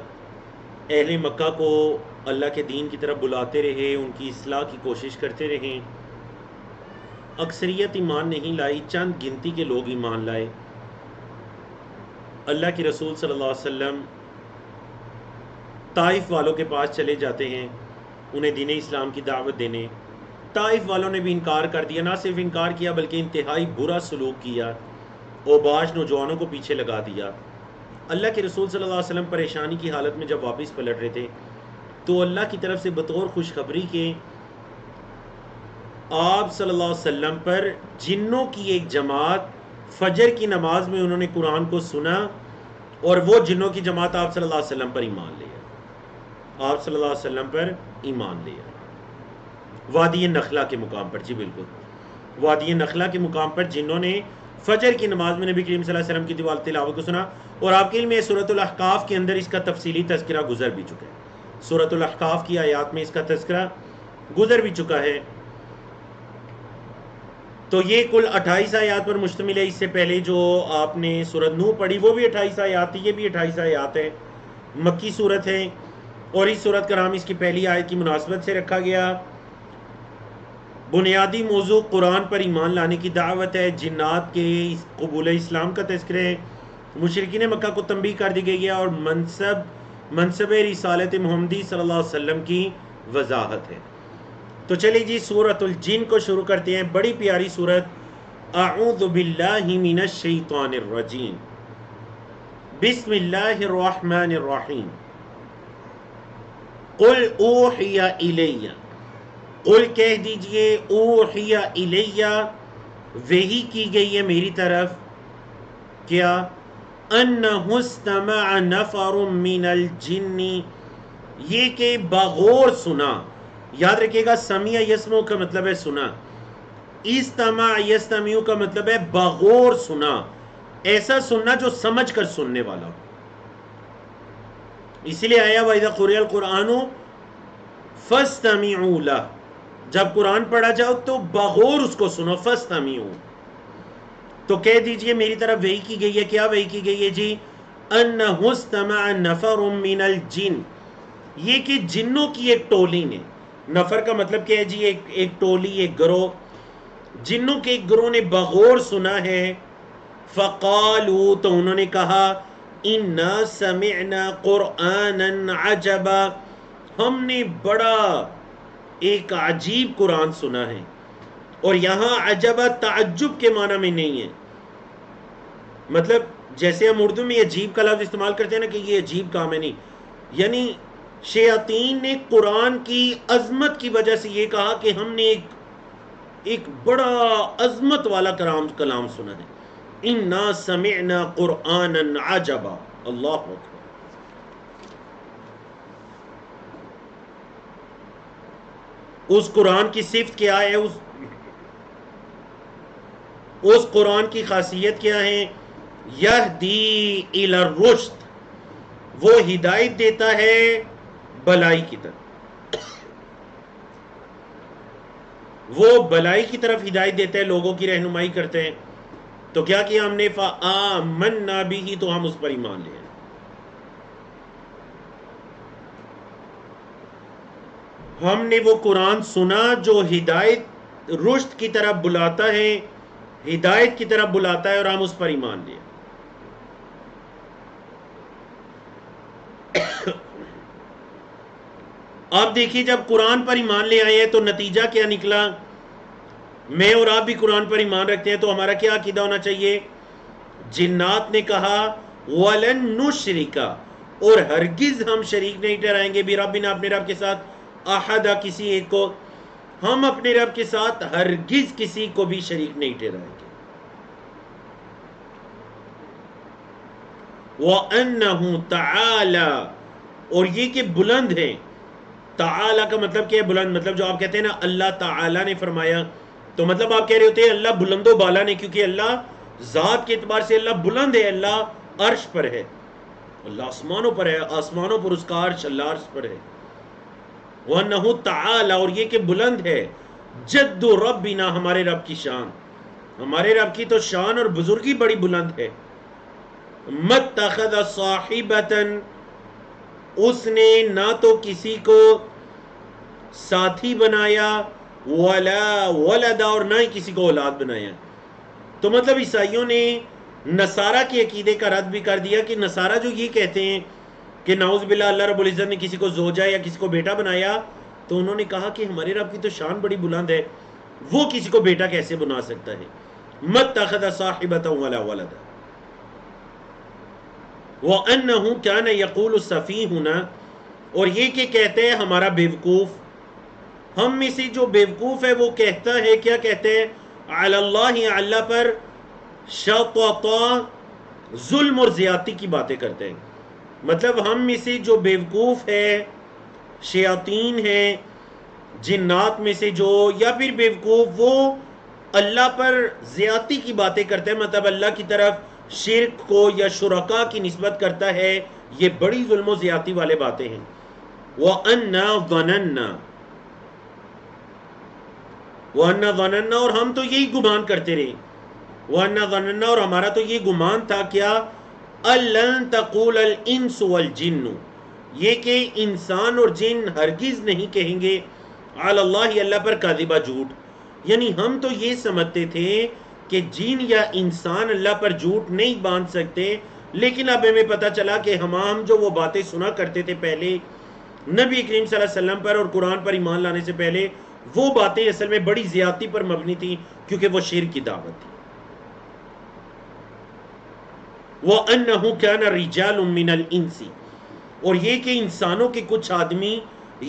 اہل مکہ کو اللہ کے دین کی طرف بلاتے رہے، ان کی اصلاح کی کوشش کرتے رہے. اکثریت ایمان نہیں لائی، چند گنتی کے لوگ ایمان لائے. اللہ کے رسول صلی اللہ علیہ وسلم طائف والوں کے پاس چلے جاتے ہیں انہیں دین اسلام کی دعوت دینے. طائف والوں نے بھی انکار کر دیا، نہ صرف انکار کیا بلکہ انتہائی برا سلوک کیا، اوباش نوجوانوں کو پیچھے لگا دیا. اللہ کے رسول صلی اللہ علیہ وسلم پریشانی کی حالت میں جب واپس پلٹ رہے تھے تو اللہ کی طرف سے بطور خوشخبری کے آپ صلی اللہ علیہ وسلم پر جنوں کی ایک جماعت فجر کی نماز میں انہوں نے قرآن کو سنا، اور وہ جنوں کی جماعت آپ صلی اللہ علیہ وسلم پر ایمان لیا. آپ صلی اللہ علیہ وسلم پر ایمان لیا وادی نخلا کے مقام پر. جی بالکل، وادی نخلا کے مقام پر جنہوں نے فجر کی نماز میں نبی کریم صلی اللہ علیہ وسلم کی تلاوت کو سنا. اور آپ کے علم میں سورۃ الاحقاف کے اندر اس کا تفصیلی تذکرہ گزر بھی چکا ہے. سورۃ الاحقاف کی آیات میں اس کا تذکرہ گزر بھی چکا ہے. تو یہ کل 28 آیات پر مشتمل ہے. اس سے پہلے جو آپ نے سورۃ نوح پڑھی وہ بھی 28 آیات تھی، یہ بھی 28 آیات ہے، مکی سورت ہے. اور اس سورت کا نام اس کی پہلی آیت کی مناسبت سے رکھا گیا. بنیادی موضوع قرآن پر ایمان لانے کی دعوت ہے، جنات کے قبول اسلام کا تذکرہ ہے، مشرکین مکہ کو تنبیہ کر دی گئی ہے، اور منصب رسالت محمدی صلی اللہ علیہ وسلم کی وضاحت ہے. تو چلیے جی سورۃ الجن کو شروع کرتے ہیں. بڑی پیاری سورت. اعوذ باللہ من الشیطان الرجیم، بسم اللہ الرحمن الرحیم. قل اوحی الی، قل کہہ دیجئے، اوحی الی، وحی کی گئی ہے میری طرف. کیا؟ انہ استمع نفر من الجن، یہ کہ بغور سنا. یاد رکھیے گا سمیع یسمع کا مطلب ہے سنا، استمع یستمع کا مطلب ہے بغور سنا، ایسا سننا جو سمجھ کر سننے والا. اسی لیے آیا وَإِذَا قُرِئَ الْقُرْآنُ فَاسْتَمِعُوا لَهُ، جب قرآن پڑھا جاؤ تو بغور اس کو سنو. فَاسْتَمِعُوا، تو کہہ دیجئے میری طرف وحی کی گئی ہے. کیا وحی کی گئی ہے جی؟ أَنَّهُ اسْتَمَعَ نَفَرٌ مِّنَ الْجِنِّ، یہ کہ جنوں کی ایک ٹولی نے. نفر کا مطلب کیا ہے جی؟ ایک ٹولی، ایک گروہ. جنوں کے ایک گروہ نے بغور سنا ہے. فَقَالُوا، تو انہوں نے کہا، اِنَّا سَمِعْنَا قُرْآنًا عَجَبًا، ہم نے بڑا ایک عجیب قرآن سنا ہے. اور یہاں عجبہ تعجب کے معنی میں نہیں ہے، مطلب جیسے ہم اردو میں عجیب کا لفظ استعمال کرتے ہیں نا کہ یہ عجیب کام ہے، نہیں. یعنی شیاطین نے قرآن کی عظمت کی وجہ سے یہ کہا کہ ہم نے ایک بڑا عظمت والا کلام سنا ہے. اِنَّا سَمِعْنَا قُرْآنًا عَجَبًا. اللہ اکبر. اس قرآن کی صفت کیا ہے؟ اس قرآن کی خاصیت کیا ہے؟ یہدی الی الرشد، وہ ہدایت دیتا ہے بلائی کی طرف. وہ بلائی کی طرف ہدایت دیتا ہے، لوگوں کی رہنمائی کرتے ہیں. تو کیا کیا ہم نے؟ فآمنا بہ، تو ہم اس پر ایمان لے آئے. ہم نے وہ قرآن سنا جو ہدایت رشد کی طرف بلاتا ہے، ہدایت کی طرف بلاتا ہے، اور ہم اس پر ایمان لے. آپ دیکھیے جب قرآن پر ایمان لے آئے ہیں تو نتیجہ کیا نکلا؟ میں اور آپ بھی قرآن پر ایمان رکھتے ہیں تو ہمارا کیا عقیدہ ہونا چاہیے؟ جنات نے کہا وَلَن نُشْرِكَ، اور ہرگز ہم شریک نہیں ٹھہرائیں گے بِرَبِّنَا، اپنے رب کے ساتھ، احد، کسی ایک کو، ہم اپنے رب کے ساتھ ہرگز کسی کو بھی شریک نہیں ٹھہرائیں گے. وَأَنَّهُ تَعَالَى، اور یہ کہ بلند ہیں. تعالی کا مطلب کیا ہے؟ بلند. مطلب جو آپ کہتے ہیں نا اللہ تعالی نے فرمایا، تو مطلب آپ کہہ رہے ہوتے ہیں اللہ بلند و بالا نے، کیونکہ اللہ ذات کے اعتبار سے اللہ بلند ہے، اللہ عرش پر ہے، اللہ آسمانوں پر ہے، آسمانوں پر اس کا عرش، اللہ عرش پر ہے۔ وَأَنَّهُ تَعَالَى، اور یہ کہ بلند ہے، جد ربنا، ہمارے رب کی شان، ہمارے رب کی تو شان اور بزرگی بڑی بلند ہے۔ مَتَّخَذَ صَاحِبَةً، اس نے نہ تو کسی کو ساتھی بنایا، ولا ولدا، اور نہ ہی کسی کو اولاد بنایا۔ تو مطلب عیسائیوں نے نصارہ کے عقیدے کا رد بھی کر دیا کہ نصارہ جو یہ کہتے ہیں کہ نعوذ باللہ اللہ رب العزت نے کسی کو زوجہ یا کسی کو بیٹا بنایا، تو انہوں نے کہا کہ ہمارے رب کی تو شان بڑی بلند ہے، وہ کسی کو بیٹا کیسے بنا سکتا ہے؟ مَتَّخَذَ صَاحِبَةً وَلَا وَلَدًا وَأَنَّهُ كَانَ يَقُولُ سَفِيهُنَا، اور یہ کہ کہتے ہیں ہمارا بیوقوف، ہم میں سے جو بیوقوف ہے وہ کہتا ہے، کیا کہتے ہیں؟ علی اللہ، اللہ پر شططا، ظلم اور زیادتی کی باتیں کرتے ہیں۔ مطلب ہم میں سے جو بیوقوف ہے، شیاطین ہیں، جنات میں سے جو، یا پھر بیوقوف وہ اللہ پر زیادتی کی باتیں کرتے ہیں، مطلب اللہ کی طرف شرک کو یا شرکا کی نسبت کرتا ہے، یہ بڑی ظلم و زیادتی والے باتیں ہیں۔ وَأَنَّا ظَنَنَّا، وَأَنَّا ظَنَنَّا، اور ہم تو یہی گمان کرتے رہے، وَأَنَّا ظَنَنَّا، اور ہمارا تو یہ گمان تھا، کیا؟ أَلَّن تَقُولَ الْإِنسُ وَالْجِنُّ، یہ کہ انسان اور جن ہرگز نہیں کہیں گے علی اللہ، اللہ پر کاذبہ، جھوٹ۔ یعنی ہم تو یہ سمجھتے تھے کہ جن یا انسان اللہ پر جھوٹ نہیں باندھ سکتے، لیکن اب ہمیں پتہ چلا کہ ہم جو وہ باتیں سنا کرتے تھے پہلے نبی کریم صلی اللہ علیہ وسلم پر اور قرآن پر ایمان لانے سے پہلے، وہ باتیں اصل میں بڑی زیادتی پر مبنی تھی، کیونکہ وہ شرک کی دعوت تھی۔ وَأَنَّهُ كَانَ رِجَالٌ مِّنَ الْإِنسِ، اور یہ کہ انسانوں کے کچھ آدمی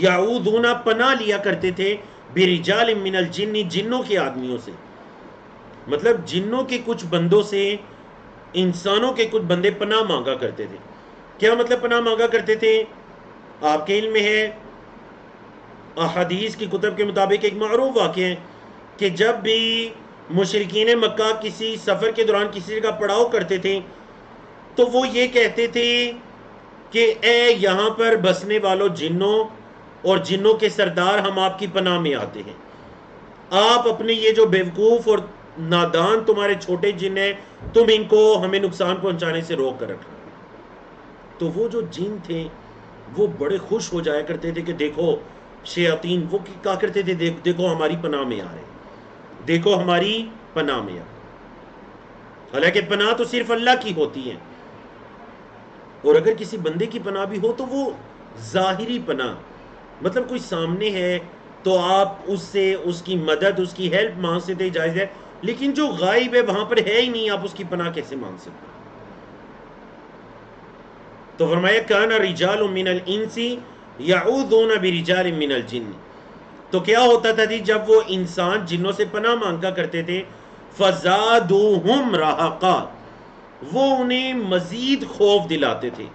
یعوذون، پناہ لیا کرتے تھے، برجال من الجن، جنوں کے آدمیوں سے، مطلب جنوں کے کچھ بندوں سے انسانوں کے کچھ بندے پناہ مانگا کرتے تھے۔ کیا مطلب پناہ مانگا کرتے تھے؟ آپ کے علم میں ہے، احادیث کی کتب کے مطابق ایک معروف واقعہ ہے کہ جب بھی مشرکین مکہ کسی سفر کے دوران کسی جگہ پڑاؤ کرتے تھے تو وہ یہ کہتے تھے کہ اے یہاں پر بسنے والوں جنوں اور جنوں کے سردار، ہم آپ کی پناہ میں آتے ہیں، آپ اپنے یہ جو بیوقوف اور نادان تمہارے چھوٹے جن ہیں، تم ان کو ہمیں نقصان پہنچانے سے روک کر رکھنا۔ تو وہ جو جن تھے وہ بڑے خوش ہو جایا کرتے تھے کہ دیکھو شیاطین، وہ کہا کرتے تھے دیکھو ہماری پناہ میں آ رہے ہیں، دیکھو ہماری پناہ میں آ رہے ہیں۔ حالانکہ پناہ تو صرف اللہ کی ہوتی ہے، اور اگر کسی بندے کی پناہ بھی ہو تو وہ ظاہری پناہ، مطلب کوئی سامنے ہے تو آپ اس سے اس کی مدد، اس کی ہیلپ مانگ سکتے ہیں، جائز ہے، لیکن جو غائب ہے وہاں پر ہے ہی نہیں، آپ اس کی پناہ کیسے مانگ سکتے ہیں؟ تو فرمایا کان رجال من الانس یعوذون برجال من الجن، تو کیا ہوتا تھا جی جب وہ انسان جنوں سے پناہ مانگا کرتے تھے، فزادوہم رہقا، وہ انہیں مزید خوف دلاتے تھے،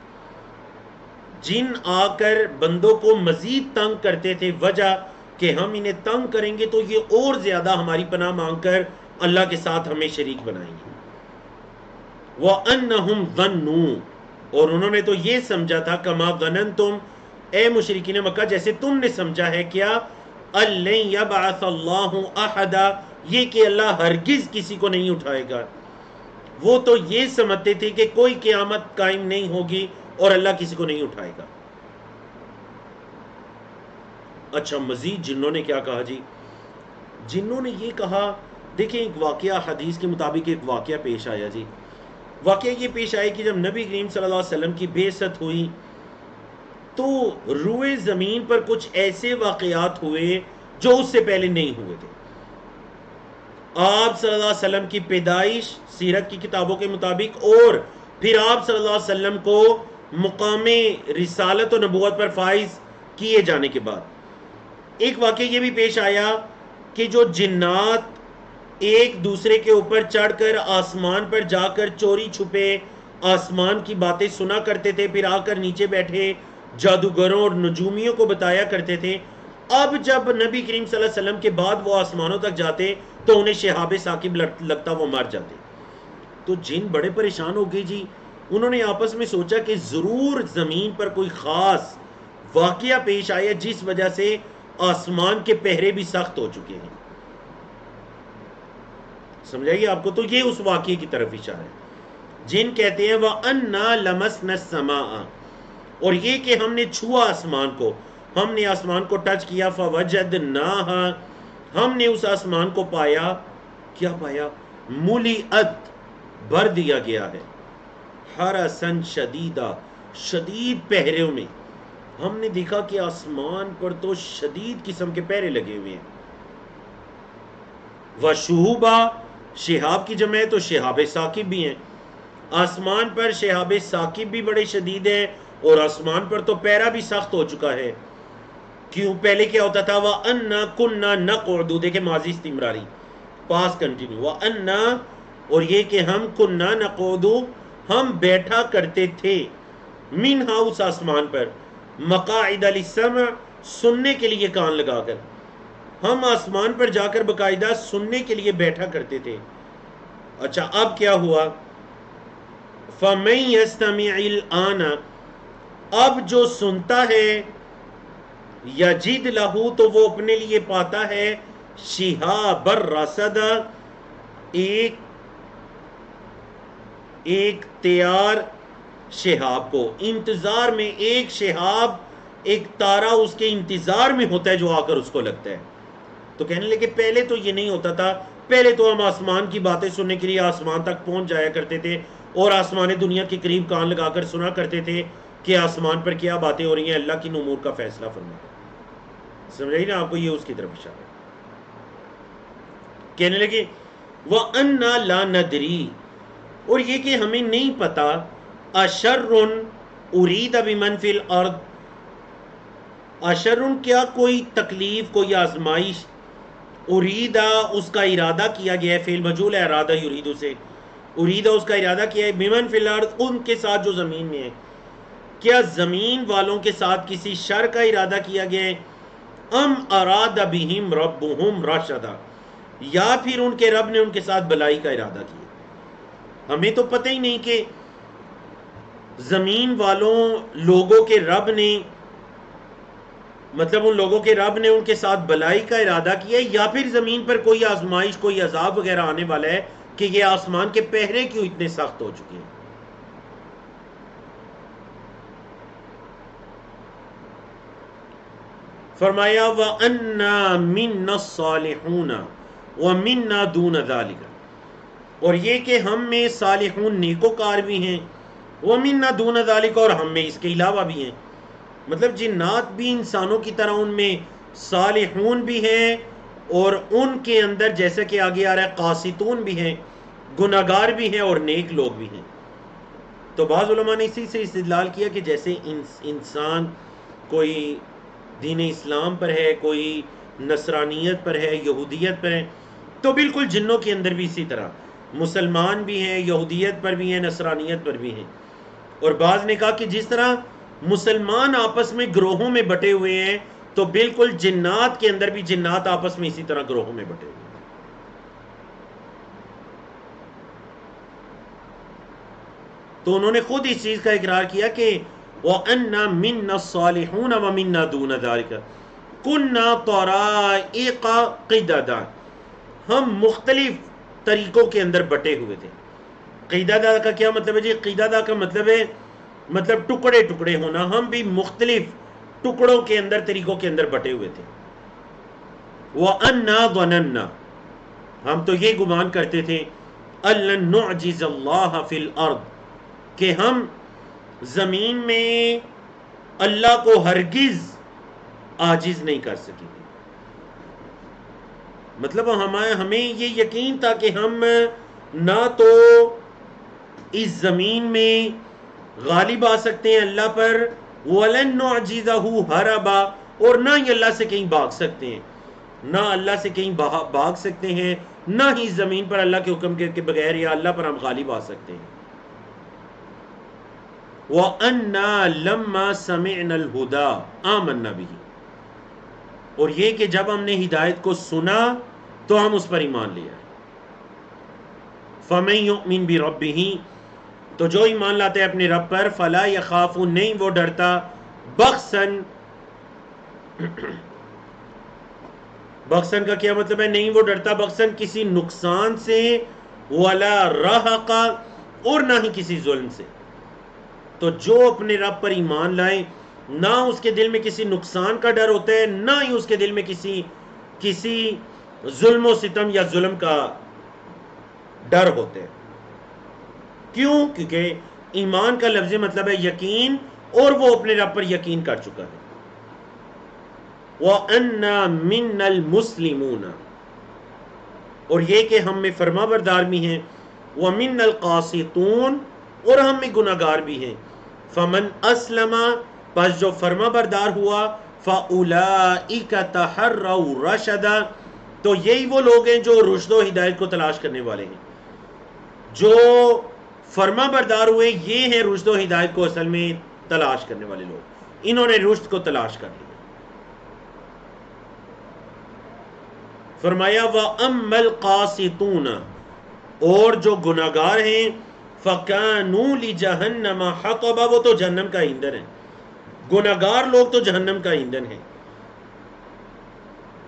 جن آ کر بندوں کو مزید تنگ کرتے تھے، وجہ کہ ہم انہیں تنگ کریں گے تو یہ اور زیادہ ہماری پناہ مانگ کر اللہ کے ساتھ ہمیں شریک بنائیں گے۔ وَأَنَّهُمْ ظَنُّوا، اور انہوں نے تو یہ سمجھا تھا، کما ظننتم، اے مشرکین مکہ جیسے تم نے سمجھا ہے، کیا؟ أَلَّن يَبْعَثَ اللَّهُ أَحَدًا، یہ کہ اللہ ہرگز کسی کو نہیں اٹھائے گا۔ وہ تو یہ سمجھتے تھے کہ کوئی قیامت قائم نہیں ہوگی اور اللہ کسی کو نہیں اٹھائے گا۔ اچھا مزید جنوں نے کیا کہا جی؟ جنوں نے یہ کہا، دیکھیں ایک واقعہ حدیث کے مطابق ایک واقعہ پیش آیا جی۔ واقعہ یہ پیش آیا کہ جب نبی کریم صلی اللہ علیہ وسلم کی بعثت ہوئی تو روئے زمین پر کچھ ایسے واقعات ہوئے جو اس سے پہلے نہیں ہوئے تھے۔ آپ صلی اللہ علیہ وسلم کی پیدائش سیرت کی کتابوں کے مطابق، اور پھر آپ صلی اللہ علیہ وسلم کو مقام رسالت و نبوت پر فائز کیے جانے کے بعد ایک واقعہ یہ بھی پیش آیا کہ جو جنات ایک دوسرے کے اوپر چڑھ کر آسمان پر جا کر چوری چھپے آسمان کی باتیں سنا کرتے تھے، پھر آ کر نیچے بیٹھے جادوگروں اور نجومیوں کو بتایا کرتے تھے، اب جب نبی کریم صلی اللہ علیہ وسلم کے بعد وہ آسمانوں تک جاتے تو انہیں شہاب ثاقب لگتا، وہ مر جاتے۔ تو جن بڑے پریشان ہو گئے جی، انہوں نے آپس میں سوچا کہ ضرور زمین پر کوئی خاص واقعہ پیش آیا جس وجہ سے آسمان کے پہرے بھی سخت ہو چکے ہیں. سمجھائیے آپ کو، تو یہ اس واقعے کی طرف اشارہ ہے. جن کہتے ہیں وَأَنَّا لَمَسْنَا السَّمَاءَ، اور یہ کہ ہم نے چھوا آسمان کو، ہم نے آسمان کو ٹچ کیا. فَوَجَدْنَاهَا، ہم نے اس آسمان کو پایا. کیا پایا؟ مُلِئَتْ، بھر دیا گیا ہے. حَرَسًا شَدِیدًا، شدید پہروں میں. ہم نے دیکھا کہ آسمان پر تو شدید قسم کے پہرے لگے ہوئے ہیں. وَشُهُبًا، شہاب کی جمع ہے تو شہاب ثاقب بھی ہیں. آسمان پر شہاب ثاقب بھی بڑے شدید ہیں، اور آسمان پر تو پہرا بھی سخت ہو چکا ہے. کیوں؟ پہلے کیا ہوتا تھا؟ وَأَنَّا كُنَّا نَقْعُدُ، دیکھیں ماضی استمراری، پاس کنٹینیو. وَأَنَّا، اور یہ کہ ہم كُنَّا نَقْعُدُ، ہم بیٹھا کرتے تھے. منہا، اس آسمان پر. مقاعد للسمع، سننے کے لیے کان لگا کر. ہم آسمان پر جا کر باقاعدہ سننے کے لیے بیٹھا کرتے تھے. اچھا اب کیا ہوا؟ فَمَن يَسْتَمِعِ الْآنَ، اب جو سنتا ہے، یجد لہو، تو وہ اپنے لیے پاتا ہے، شہاب الرصد، ایک تیار شہاب کو. انتظار میں ایک شہاب، ایک تارا اس کے انتظار میں ہوتا ہے جو آ کر اس کو لگتا ہے. تو کہنے لگے پہلے تو یہ نہیں ہوتا تھا، پہلے تو ہم آسمان کی باتیں سننے کے لیے آسمان تک پہنچ جایا کرتے تھے اور آسمان دنیا کے قریب کان لگا کر سنا کرتے تھے کہ آسمان پر کیا باتیں ہو رہی ہیں، اللہ کی امور کا فیصلہ فرما. سمجھائی نا آپ کو؟ یہ اس کی طرف اشارہ ہے. کہنے لگے وَأَنَّا لَا نَدْرِي، اور یہ کہ ہمیں نہیں پتا، أَشَرٌ أُرِيدَ بِمَنْ فِي الْأَرْضِ، اشرن، کیا کوئی تکلیف، کوئی آزمائش، اریدا اس کا ارادہ کیا گیا ہے. فعل مجہول ہے ارادہ یریدو سے. اریدا اس کا ارادہ کیا ہے، بمن فی الارض، ان کے ساتھ جو زمین میں ہے. کیا زمین والوں کے ساتھ کسی شر کا ارادہ کیا گیا ہے؟ ام اراد بہم ربہم رشدا، یا پھر ان کے رب نے ان کے ساتھ بلائی کا ارادہ کیا. ہمیں تو پتہ ہی نہیں کہ زمین والوں لوگوں کے رب نے، مطلب ان لوگوں کے رب نے ان کے ساتھ بلائی کا ارادہ کیا ہے، یا پھر زمین پر کوئی آزمائش، کوئی عذاب وغیرہ آنے والا ہے کہ یہ آسمان کے پہرے کیوں اتنے سخت ہو چکے ہیں. فرمایا وَأَنَّا مِنَّا الصَّالِحُونَ وَمِنَّا دُونَ ذَلِكَ، اور یہ کہ ہم میں صالحون نیکوکار بھی ہیں، وَمِنَّا دُونَ ذَلِكَ، اور ہم میں اس کے علاوہ بھی ہیں. مطلب جنات بھی انسانوں کی طرح ان میں صالحون بھی ہیں، اور ان کے اندر جیسا کہ آگے آ رہا ہے قاسطون بھی ہیں، گناہگار بھی ہیں، اور نیک لوگ بھی ہیں. تو بعض علماء نے اسی سے استدلال کیا کہ جیسے انسان کوئی دین اسلام پر ہے، کوئی نصرانیت پر ہے، یہودیت پر ہے، تو بالکل جنوں کے اندر بھی اسی طرح مسلمان بھی ہیں، یہودیت پر بھی ہیں، نصرانیت پر بھی ہیں. اور بعض نے کہا کہ جس طرح مسلمان آپس میں گروہوں میں بٹے ہوئے ہیں، تو بالکل جنات کے اندر بھی جنات آپس میں اسی طرح گروہوں میں بٹے ہوئے ہیں. تو انہوں نے خود اس چیز کا اقرار کیا کہ وَأَنَّا مِنَّا الصَّالِحُونَ وَمِنَّا دُونَ ذَلِكَ كُنَّا طَرَائِقَ قِدَدًا، ہم مختلف طریقوں کے اندر بٹے ہوئے تھے. قیدادہ کا کیا مطلب ہے جی؟ قیدادہ کا مطلب ہے ٹکڑے ٹکڑے ہونا. ہم بھی مختلف ٹکڑوں کے اندر، طریقوں کے اندر بٹے ہوئے تھے. وَأَنَّا ظَنَنَّا، ہم تو یہ گمان کرتے تھے، أَلَّن نُعْجِزَ اللَّهَ فِي الْأَرْضِ، کہ ہم زمین میں اللہ کو ہرگز عاجز نہیں کر سکیں گے. مطلب ہمیں یہ یقین تھا کہ ہم نہ تو اس زمین میں غالب آ سکتے ہیں اللہ پر، وَلَن نُعْجِزَهُ هَرَبًا، اور نہ ہی اللہ سے کہیں بھاگ سکتے ہیں، نہ اللہ سے کہیں بھاگ سکتے ہیں، نہ ہی زمین پر اللہ کے حکم کے بغیر یا اللہ پر ہم غالب آ سکتے ہیں. وَأَنَّا لَمَّا سَمِعْنَا الْهُدَىٰ آمَنَّا بِهِ، اور یہ کہ جب ہم نے ہدایت کو سنا تو ہم اس پر ایمان لے آئے. فَمَن يُؤْمِن بِرَبِّهِ، تو جو ایمان لاتے ہیں اپنے رب پر، فلا یخاف، نہیں وہ ڈرتا، بخسن، بخسن کا کیا مطلب ہے؟ نہیں وہ ڈرتا بخسن کسی نقصان سے، ولا رہقا، اور نہ ہی کسی ظلم سے۔ تو جو اپنے رب پر ایمان لائے، نہ اس کے دل میں کسی نقصان کا ڈر ہوتا ہے، نہ ہی اس کے دل میں کسی ظلم و ستم یا ظلم کا ڈر ہوتا ہے۔ کیوں؟ کیونکہ ایمان کا لفظی مطلب ہے یقین، اور وہ اپنے رب پر یقین کر چکا ہے۔ وَأَنَّا مِنَّ الْمُسْلِمُونَ، اور یہ کہ ہم میں فرما بردار بھی ہیں، وَمِنَّ الْقَاسِطُونَ، اور ہم میں گناہ گار بھی ہیں۔ فَمَنْ أَسْلَمَ، پس جو فرما بردار ہوا، فَأُولَئِكَ تَحَرَّوْا رَشَدًا، تو یہی وہ لوگ ہیں جو رشد و ہدایت کو تلاش کرنے والے ہیں۔ جو فرما بردار ہوئے، یہ ہیں رشد و ہدایت کو اصل میں تلاش کرنے والے لوگ، انہوں نے رشد کو تلاش کر لیا۔ فرمایا وَأَمَّا الْقَاسِطُونَ، اور جو گناہگار ہیں، فَكَانُوا لِجَهَنَّمَ حَطَبًا، وہ تو جہنم کا ایندھن ہے، گناہگار لوگ تو جہنم کا ایندھن ہے۔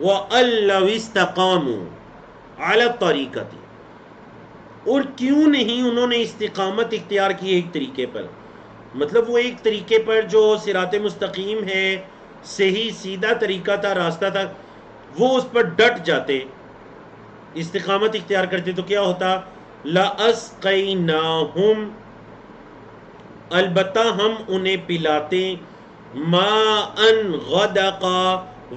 وَأَن لَّوِ اسْتَقَامُوا عَلَى الطَّرِيقَةِ، اور کیوں نہیں انہوں نے استقامت اختیار کی ایک طریقے پر، مطلب وہ ایک طریقے پر جو صراط مستقیم ہے، صحیح سیدھا طریقہ تھا، راستہ تھا، وہ اس پر ڈٹ جاتے، استقامت اختیار کرتے، تو کیا ہوتا؟ لَأَسْقَيْنَاهُمْ، البتہ ہم انہیں پلاتے، مَاءً غَدَقًا،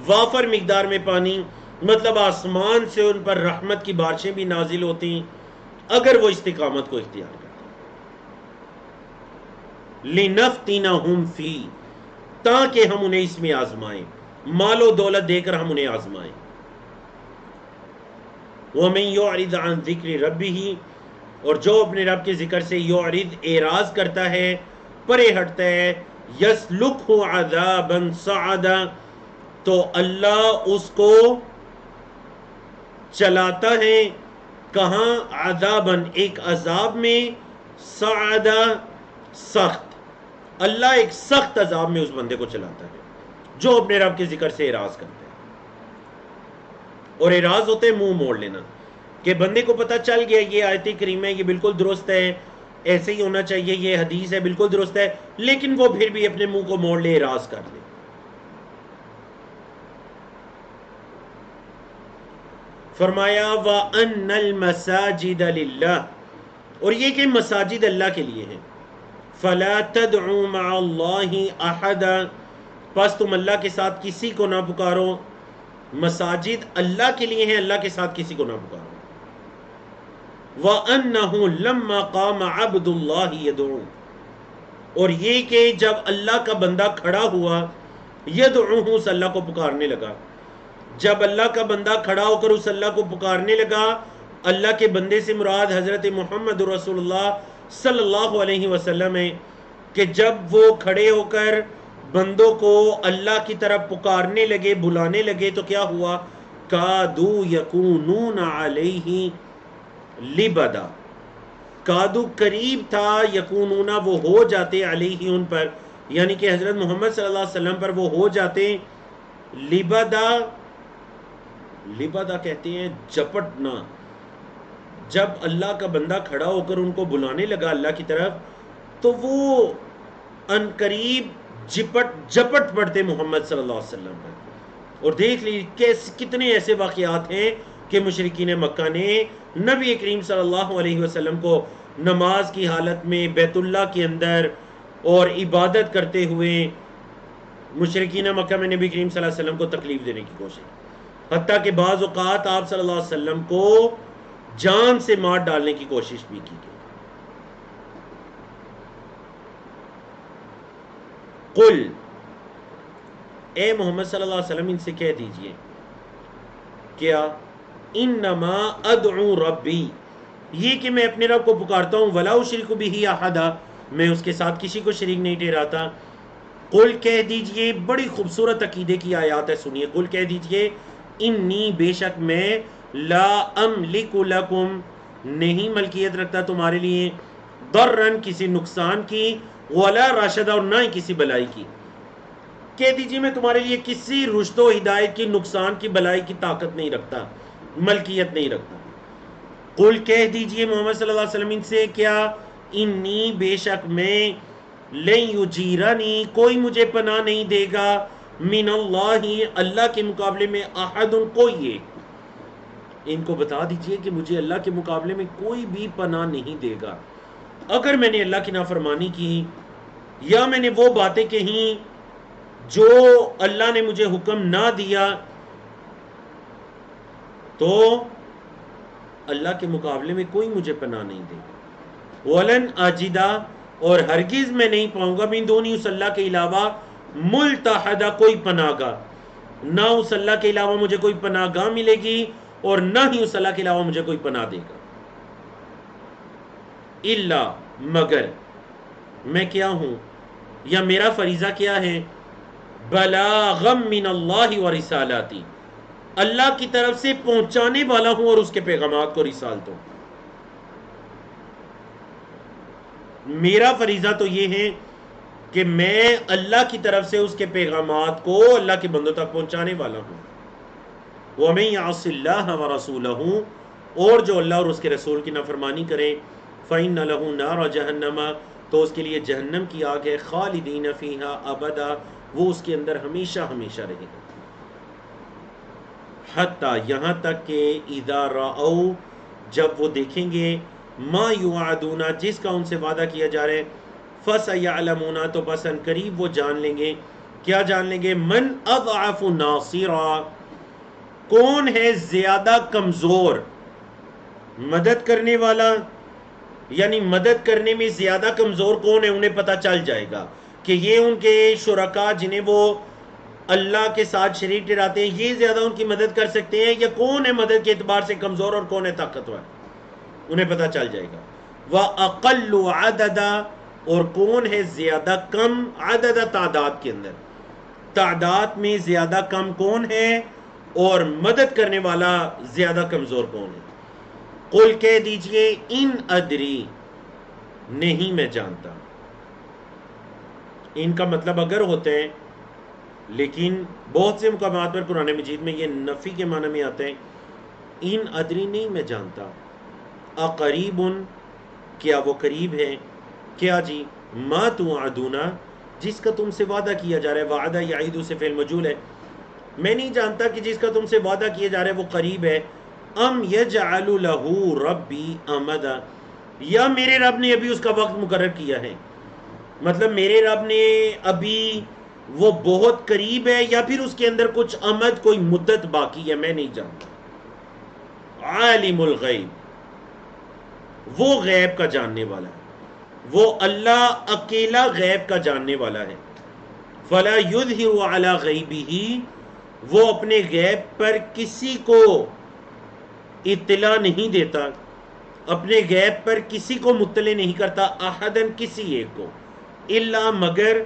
وافر مقدار میں پانی، مطلب آسمان سے ان پر رحمت کی بارشیں بھی نازل ہوتی اگر وہ استقامت کو اختیار کرتے۔ لِنَفْتِنَهُمْ فِيهِ، تاکہ ہم انہیں اس میں آزمائیں، مال و دولت دے کر ہم انہیں آزمائیں۔ وَمَن يُعْرِضْ عَن ذِكْرِ رَبِّهِ، اور جو اپنے رب کے ذکر سے یعرض، اعراض کرتا ہے، پرے ہٹتا ہے، يَسْلُكْهُ عَذَابًا صَعَدًا، تو اللہ اس کو چلاتا ہے کہاں؟ عذابًا، ایک عذاب میں، صعدا، سخت، اللہ ایک سخت عذاب میں اس بندے کو چلاتا ہے جو اپنے رب کے ذکر سے اعراض کرتا ہے۔ اور اعراض ہوتے منہ موڑ لینا، کہ بندے کو پتہ چل گیا یہ آیت کریمہ ہے، یہ بالکل درست ہے، ایسے ہی ہونا چاہیے، یہ حدیث ہے، بالکل درست ہے، لیکن وہ پھر بھی اپنے منہ کو موڑ لے، اعراض کر لے۔ فرمایا وَأَنَّ الْمَسَاجِدَ لِلَّهِ، اور یہ کہ مساجد اللہ کے لیے ہیں، فَلَا تَدْعُوا مَعَ اللَّهِ أَحَدًا، پس تم اللہ کے ساتھ کسی کو نہ پکارو، مساجد اللہ کے لیے ہیں، اللہ کے ساتھ کسی کو نہ پکارو۔ وَأَنَّهُ لَمَّا قَامَ عَبْدُ اللَّهِ يَدْعُوهُ، اور یہ کہ جب اللہ کا بندہ کھڑا ہوا، یدعوہ، اس اللہ کو پکارنے لگا، جب اللہ کا بندہ کھڑا ہو کر اس اللہ کو پکارنے لگا، اللہ کے بندے سے مراد حضرت محمد رسول اللہ صلی اللہ علیہ وسلم ہے، کہ جب وہ کھڑے ہو کر بندوں کو اللہ کی طرف پکارنے لگے، بلانے لگے، تو کیا ہوا؟ کادو یکونون علیہ لبدا، کادو قریب تھا، یکونون وہ ہو جاتے، علیہ ان پر، یعنی کہ حضرت محمد صلی اللہ علیہ وسلم پر وہ ہو جاتے، لبدا، لبدا کہتے ہیں جپٹنا، جب اللہ کا بندہ کھڑا ہو کر ان کو بلانے لگا اللہ کی طرف، تو وہ ان قریب جپٹ پڑتے محمد صلی اللہ علیہ وسلم پر۔ اور دیکھ لیجیے کتنے ایسے واقعات ہیں کہ مشرکین مکہ نے نبی کریم صلی اللہ علیہ وسلم کو نماز کی حالت میں بیت اللہ کے اندر اور عبادت کرتے ہوئے مشرکین مکہ میں نبی کریم صلی اللہ علیہ وسلم کو تکلیف دینے کی کوشش، حتیٰ کہ بعض اوقات آپ صلی اللہ علیہ وسلم کو جان سے مار ڈالنے کی کوشش بھی کی گئی۔ قل، اے محمد صلی اللہ علیہ وسلم ان سے کہہ دیجئے، کیا؟ انما ادعو ربی، یہ کہ میں اپنے رب کو پکارتا ہوں، ولا اشرک بہ احدا، میں اس کے ساتھ کسی کو شریک نہیں ٹھہراتا۔ قل، کہہ دیجئے، بڑی خوبصورت عقیدے کی آیات ہے، سنیے، قل کہہ دیجئے، انی، بے شک میں، لا املک لکم، نہیں ملکیت رکھتا تمہارے لیے، ضرن کسی نقصان کی، ولا رشد اور نہ ہی کسی بلائی کی. کہہ دیجیے میں تمہارے لیے کسی رشد و ہدایت کی، نقصان کی، بلائی کی طاقت نہیں رکھتا، ملکیت نہیں رکھتا. قل کہہ دیجئے محمد صلی اللہ علیہ وسلم ان سے، کیا انی بے شک میں، لن یجیرنی کوئی مجھے پناہ نہیں دے گا، من اللہ اللہ کے مقابلے میں، احد کوئی ہے. ان کو بتا دیجئے کہ مجھے اللہ کے مقابلے میں کوئی بھی پناہ نہیں دے گا. اگر میں نے اللہ کی نافرمانی کی یا میں نے وہ باتیں کہیں جو اللہ نے مجھے حکم نہ دیا، تو اللہ کے مقابلے میں کوئی مجھے پناہ نہیں دے گا. ولن اجدا اور ہرگز میں نہیں پاؤں گا، من دونی اس اللہ کے علاوہ، ملتحدہ کوئی پناہ گاہ، نہ اس اللہ کے علاوہ مجھے کوئی پناہ گاہ ملے گی اور نہ ہی اس اللہ کے علاوہ مجھے کوئی پناہ دے گا. الا مگر میں کیا ہوں یا میرا فریضہ کیا ہے، بلاغم من اللہ و رسالاتی، اللہ کی طرف سے پہنچانے والا ہوں اور اس کے پیغامات کو رسالتوں. میرا فریضہ تو یہ ہے کہ میں اللہ کی طرف سے اس کے پیغامات کو اللہ کے بندوں تک پہنچانے والا ہوں. وَمَن يَعْصِ اللَّهَ وَرَسُولَهُ اور جو اللہ اور اس کے رسول کی نافرمانی کرے، فَإِنَّ لَهُ نَارَ جَهَنَّمَ تو اس کے لیے جہنم کی آگ ہے، خالدین فیہا ابدا وہ اس کے اندر ہمیشہ ہمیشہ رہے گا. حتیٰ یہاں تک کہ اذا رأوا جب وہ دیکھیں گے، ما یوعدون جس کا ان سے وعدہ کیا جا رہا ہے، فسیعلمون تو بس ان قریب وہ جان لیں گے. کیا جان لیں گے؟ من اضعف ناصرا کون ہے زیادہ کمزور مدد کرنے والا، یعنی مدد کرنے میں زیادہ کمزور کون ہے انہیں پتہ چل جائے گا کہ یہ ان کے شرکاء جنہیں وہ اللہ کے ساتھ شریک ٹھہراتے ہیں یہ زیادہ ان کی مدد کر سکتے ہیں، یا کون ہے مدد کے اعتبار سے کمزور اور کون ہے طاقتور، انہیں پتہ چل جائے گا. وَأَقَلُّ عَدَدًا اور کون ہے زیادہ کم، عدد تعداد کے اندر، تعداد میں زیادہ کم کون ہے اور مدد کرنے والا زیادہ کمزور کون ہے. قل کہہ دیجئے ان ادری نہیں میں جانتا. ان کا مطلب اگر ہوتے ہیں، لیکن بہت سے مقامات پر قرآن مجید میں یہ نفی کے معنی میں آتے ہیں. ان ادری نہیں میں جانتا. اقریب کیا وہ قریب ہے، کیا جی، ما توعدون جس کا تم سے وعدہ کیا جا رہا ہے، وعدہ یعید سے فعل مجہول ہے، میں نہیں جانتا کہ جس کا تم سے وعدہ کیا جا رہا ہے وہ قریب ہے. ام یجعل لہ ربی امدا یا میرے رب نے ابھی اس کا وقت مقرر کیا ہے، مطلب میرے رب نے ابھی وہ بہت قریب ہے یا پھر اس کے اندر کچھ امد کوئی مدت باقی ہے، میں نہیں جانتا. عالم الغیب وہ غیب کا جاننے والا ہے، وہ اللہ اکیلا غیب کا جاننے والا ہے. فلا یظہر علی غیبہ وہ اپنے غیب پر کسی کو اطلاع نہیں دیتا، اپنے غیب پر کسی کو مطلع نہیں کرتا، احدن کسی ایک کو، الا مگر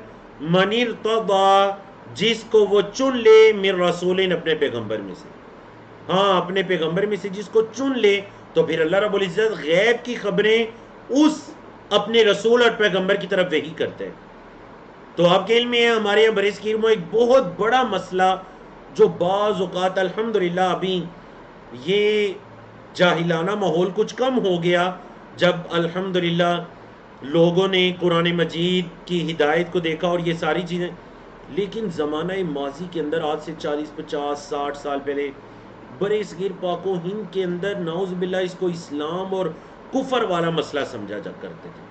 من ارتضی جس کو وہ چن لے، من رسول اپنے پیغمبر میں سے، ہاں اپنے پیغمبر میں سے جس کو چن لے. تو پھر اللہ رب العزت غیب کی خبریں اس اپنے رسول اور پیغمبر کی طرف وحی کرتے ہیں. تو آپ کے علم میں ہے ہمارے یہاں برصغیر میں ایک بہت بڑا مسئلہ جو بعض اوقات الحمدللہ ابھی یہ جاہلانہ ماحول کچھ کم ہو گیا جب الحمدللہ لوگوں نے قرآن مجید کی ہدایت کو دیکھا اور یہ ساری چیزیں، لیکن زمانہ ماضی کے اندر آج سے 40 50 60 سال پہلے برے صغیر پاک و ہند کے اندر نعوذ باللہ اس کو اسلام اور کفر والا مسئلہ سمجھا جا کرتے تھے.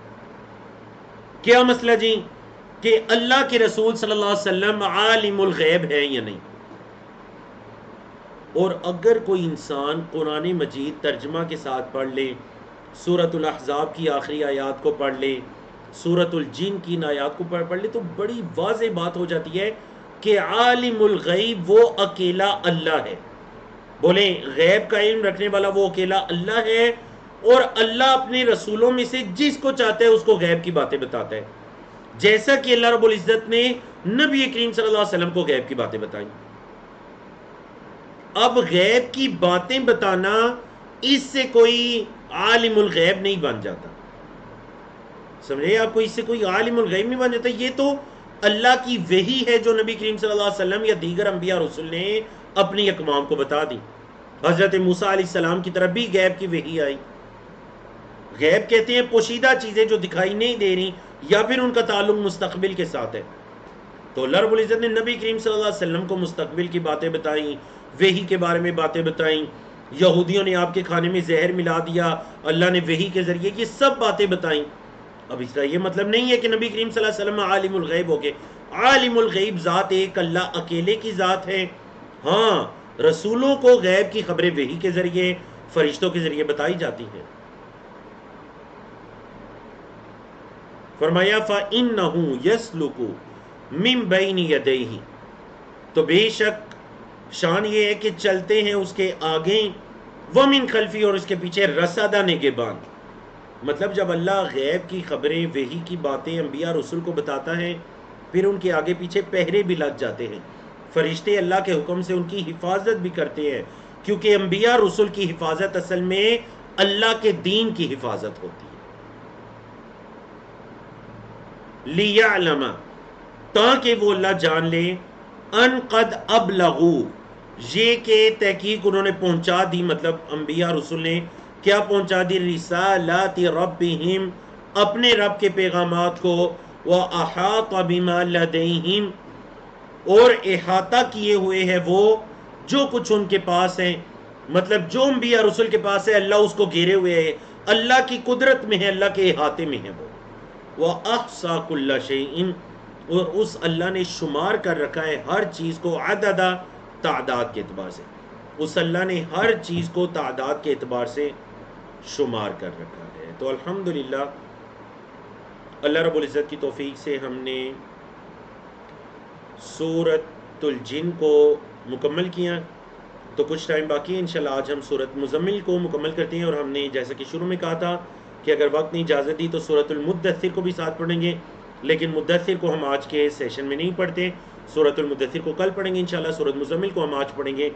کیا مسئلہ جی؟ کہ اللہ کے رسول صلی اللہ علیہ وسلم عالم الغیب ہے یا نہیں. اور اگر کوئی انسان قرآن مجید ترجمہ کے ساتھ پڑھ لے، سورۃ الاحزاب کی آخری آیات کو پڑھ لے، سورۃ الجن کی ان آیات کو پڑھ لے، تو بڑی واضح بات ہو جاتی ہے کہ عالم الغیب وہ اکیلا اللہ ہے. بولیں غیب کا علم رکھنے والا وہ اکیلا اللہ ہے، اور اللہ اپنے رسولوں میں سے جس کو چاہتا ہے اس کو غیب کی باتیں بتاتا ہے، جیسا کہ اللہ رب العزت نے نبی کریم صلی اللہ علیہ وسلم کو غیب کی باتیں بتائیں. اب غیب کی باتیں بتانا اس سے کوئی عالم الغیب نہیں بن جاتا. سمجھے؟ آپ کو اس سے کوئی عالم الغیب نہیں بن جاتا. یہ تو اللہ کی وحی ہے جو نبی کریم صلی اللہ علیہ وسلم یا دیگر انبیاء رسول نے اپنی اقوام کو بتا دی. حضرت موسیٰ علیہ السلام کی طرف بھی غیب کی وحی آئی. غیب کہتے ہیں پوشیدہ چیزیں جو دکھائی نہیں دے رہی یا پھر ان کا تعلق مستقبل کے ساتھ ہے. تو اللہ رب العزت نے نبی کریم صلی اللہ علیہ وسلم کو مستقبل کی باتیں بتائیں، وحی کے بارے میں باتیں بتائیں. یہودیوں نے آپ کے کھانے میں زہر ملا دیا، اللہ نے وحی کے ذریعے یہ سب باتیں بتائیں. اب اس کا یہ مطلب نہیں ہے کہ نبی کریم صلی اللہ علیہ وسلم عالم الغیب ہو گئے. عالم الغیب ذات ایک اللہ اکیلے کی ذات ہے. ہاں، رسولوں کو غیب کی خبریں وحی کے ذریعے، فرشتوں کے ذریعے بتائی جاتی ہیں. فرمایا فَإِنَّهُ يَسْلُكُ مِن بَيْنِ يَدَيْهِ، تو بے شک شان یہ ہے کہ چلتے ہیں اس کے آگے، وَمِن خَلْفِهِ، اور اس کے پیچھے رَصَدًا نگہبان. مطلب جب اللہ غیب کی خبریں، وحی کی باتیں انبیاء رسول کو بتاتا ہے، پھر ان کے آگے پیچھے پہرے بھی لگ جاتے ہیں. فرشتے اللہ کے حکم سے ان کی حفاظت بھی کرتے ہیں، کیونکہ انبیاء رسول کی حفاظت اصل میں اللہ کے دین کی حفاظت ہوتی ہے. لِيَعْلَمَ، تاکہ وہ اللہ جان لے، ان قد ابلغوا، یہ کہ تحقیق انہوں نے پہنچا دی، مطلب انبیاء رسول نے کیا پہنچا دی؟ رسالات ربہم، اپنے رب کے پیغامات کو، وَأَحَاطَ بِمَا لَدَيْهِمْ، اور احاطہ کیے ہوئے ہے وہ جو کچھ ان کے پاس ہیں. مطلب جو انبیاء رسول کے پاس ہے اللہ اس کو گھیرے ہوئے ہے، اللہ کی قدرت میں ہے، اللہ کے احاطے میں ہے وہ. وَأَحْصَى كُلَّ شَيْءٍ، اور اس اللہ نے شمار کر رکھا ہے ہر چیز کو، عددا، تعداد کے اعتبار سے. اس اللہ نے ہر چیز کو تعداد کے اعتبار سے شمار کر رکھا ہے. تو الحمدللہ اللہ رب العزت کی توفیق سے ہم نے سورۃ الجن کو مکمل کیا. تو کچھ ٹائم باقی ہے، انشاءاللہ آج ہم سورۃ مزمل کو مکمل کرتے ہیں. اور ہم نے جیسا کہ شروع میں کہا تھا کہ اگر وقت نے اجازت دی تو سورۃ المدثر کو بھی ساتھ پڑھیں گے، لیکن مدثر کو ہم آج کے سیشن میں نہیں پڑھتے. سورۃ المدثر کو کل پڑھیں گے انشاءاللہ. سورۃ مزمل کو ہم آج پڑھیں گے.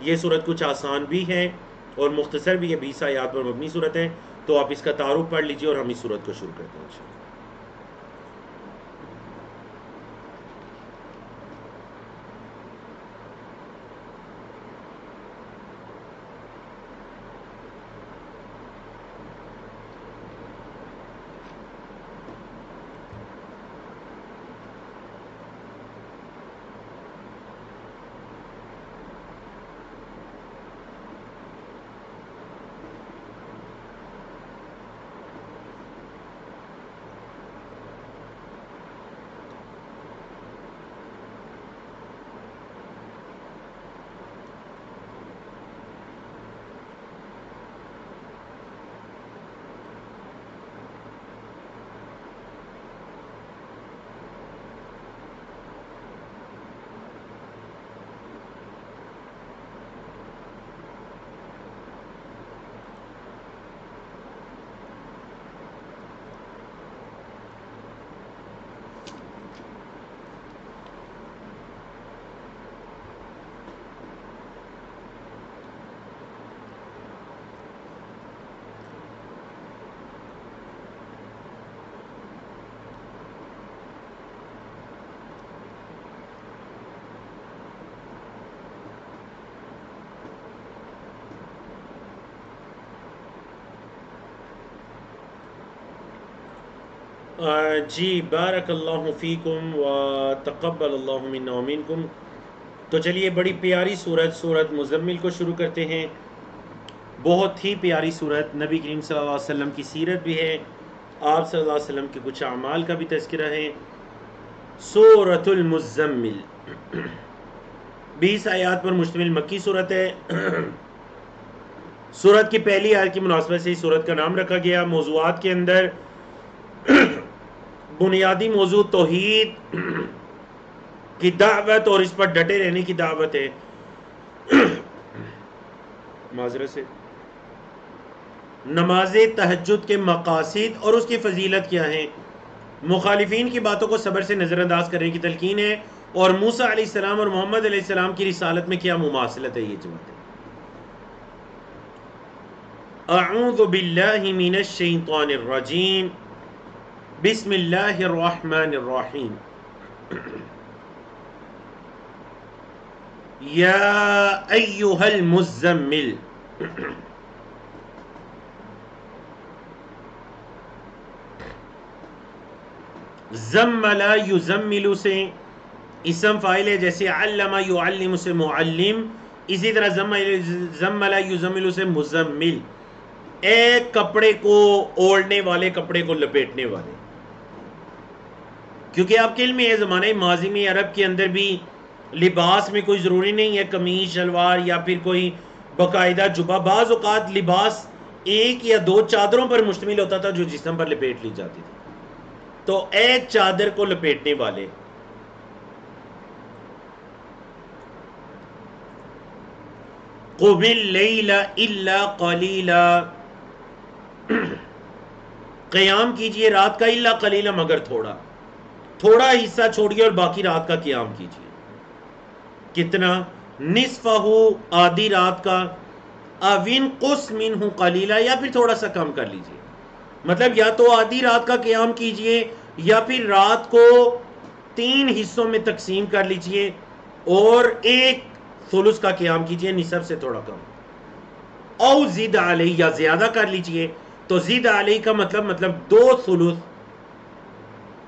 یہ سورت کچھ آسان بھی ہے اور مختصر بھی ہے، 20 آیات پر مبنی سورت ہے. تو آپ اس کا تعارف پڑھ لیجئے اور ہم اس سورت کو شروع کرتے ہیں انشاءاللہ. جی بارک اللہ فیکم و تقبل اللہ منا و منکم. تو چلیے بڑی پیاری سورت مزمل کو شروع کرتے ہیں. بہت ہی پیاری سورت، نبی کریم صلی اللہ علیہ وسلم کی سیرت بھی ہے، آپ صلی اللہ علیہ وسلم کے کچھ اعمال کا بھی تذکرہ ہے. سورۃ المزمل 20 آیات پر مشتمل مکی سورت ہے. سورت کی پہلی آیت کی مناسبت سے اس سورت کا نام رکھا گیا. موضوعات کے اندر بنیادی موضوع توحید کی دعوت اور اس پر ڈٹے رہنے کی دعوت ہے. معذرت سے نماز تہجد کے مقاصد اور اس کی فضیلت کیا ہیں، مخالفین کی باتوں کو صبر سے نظر انداز کرنے کی تلقین ہے، اور موسیٰ علیہ السلام اور محمد علیہ السلام کی رسالت میں کیا مماثلت ہے. یہ جماعت ہے. اعوذ باللہ من الشیطان الرجیم، بسم اللہ الرحمن الرحیم. یا ایہا المزمل. زمل یزمل سے اسم فاعل ہے، جیسے علم یعلم سے معلم، اسی طرح زمل یزمل سے مزمل، ایک کپڑے کو اوڑھنے والے، کپڑے کو لپیٹنے والے. کیونکہ آپ کے علم میں زمانہ ماضی میں عرب کے اندر بھی لباس میں کوئی ضروری نہیں ہے قمیض شلوار یا پھر کوئی باقاعدہ جبہ، بعض اوقات لباس ایک یا دو چادروں پر مشتمل ہوتا تھا جو جسم پر لپیٹ لی جاتی تھی، تو ایک چادر کو لپیٹنے والے. قم اللیل الا قلیلا، قیام کیجئے رات کا، الا قلیلا مگر تھوڑا، تھوڑا حصہ چھوڑیے اور باقی رات کا قیام کیجئے. کتنا؟ نصفہ، آدھی رات کا، او انقص منہ قلیلا، یا پھر تھوڑا سا کم کر لیجئے. مطلب یا تو آدھی رات کا قیام کیجئے یا پھر رات کو 3 حصوں میں تقسیم کر لیجئے اور ایک ثلث کا قیام کیجئے، نصف سے تھوڑا کم. او زد علیہ، یا زیادہ کر لیجئے. تو زد علیہ کا مطلب 2 ثلث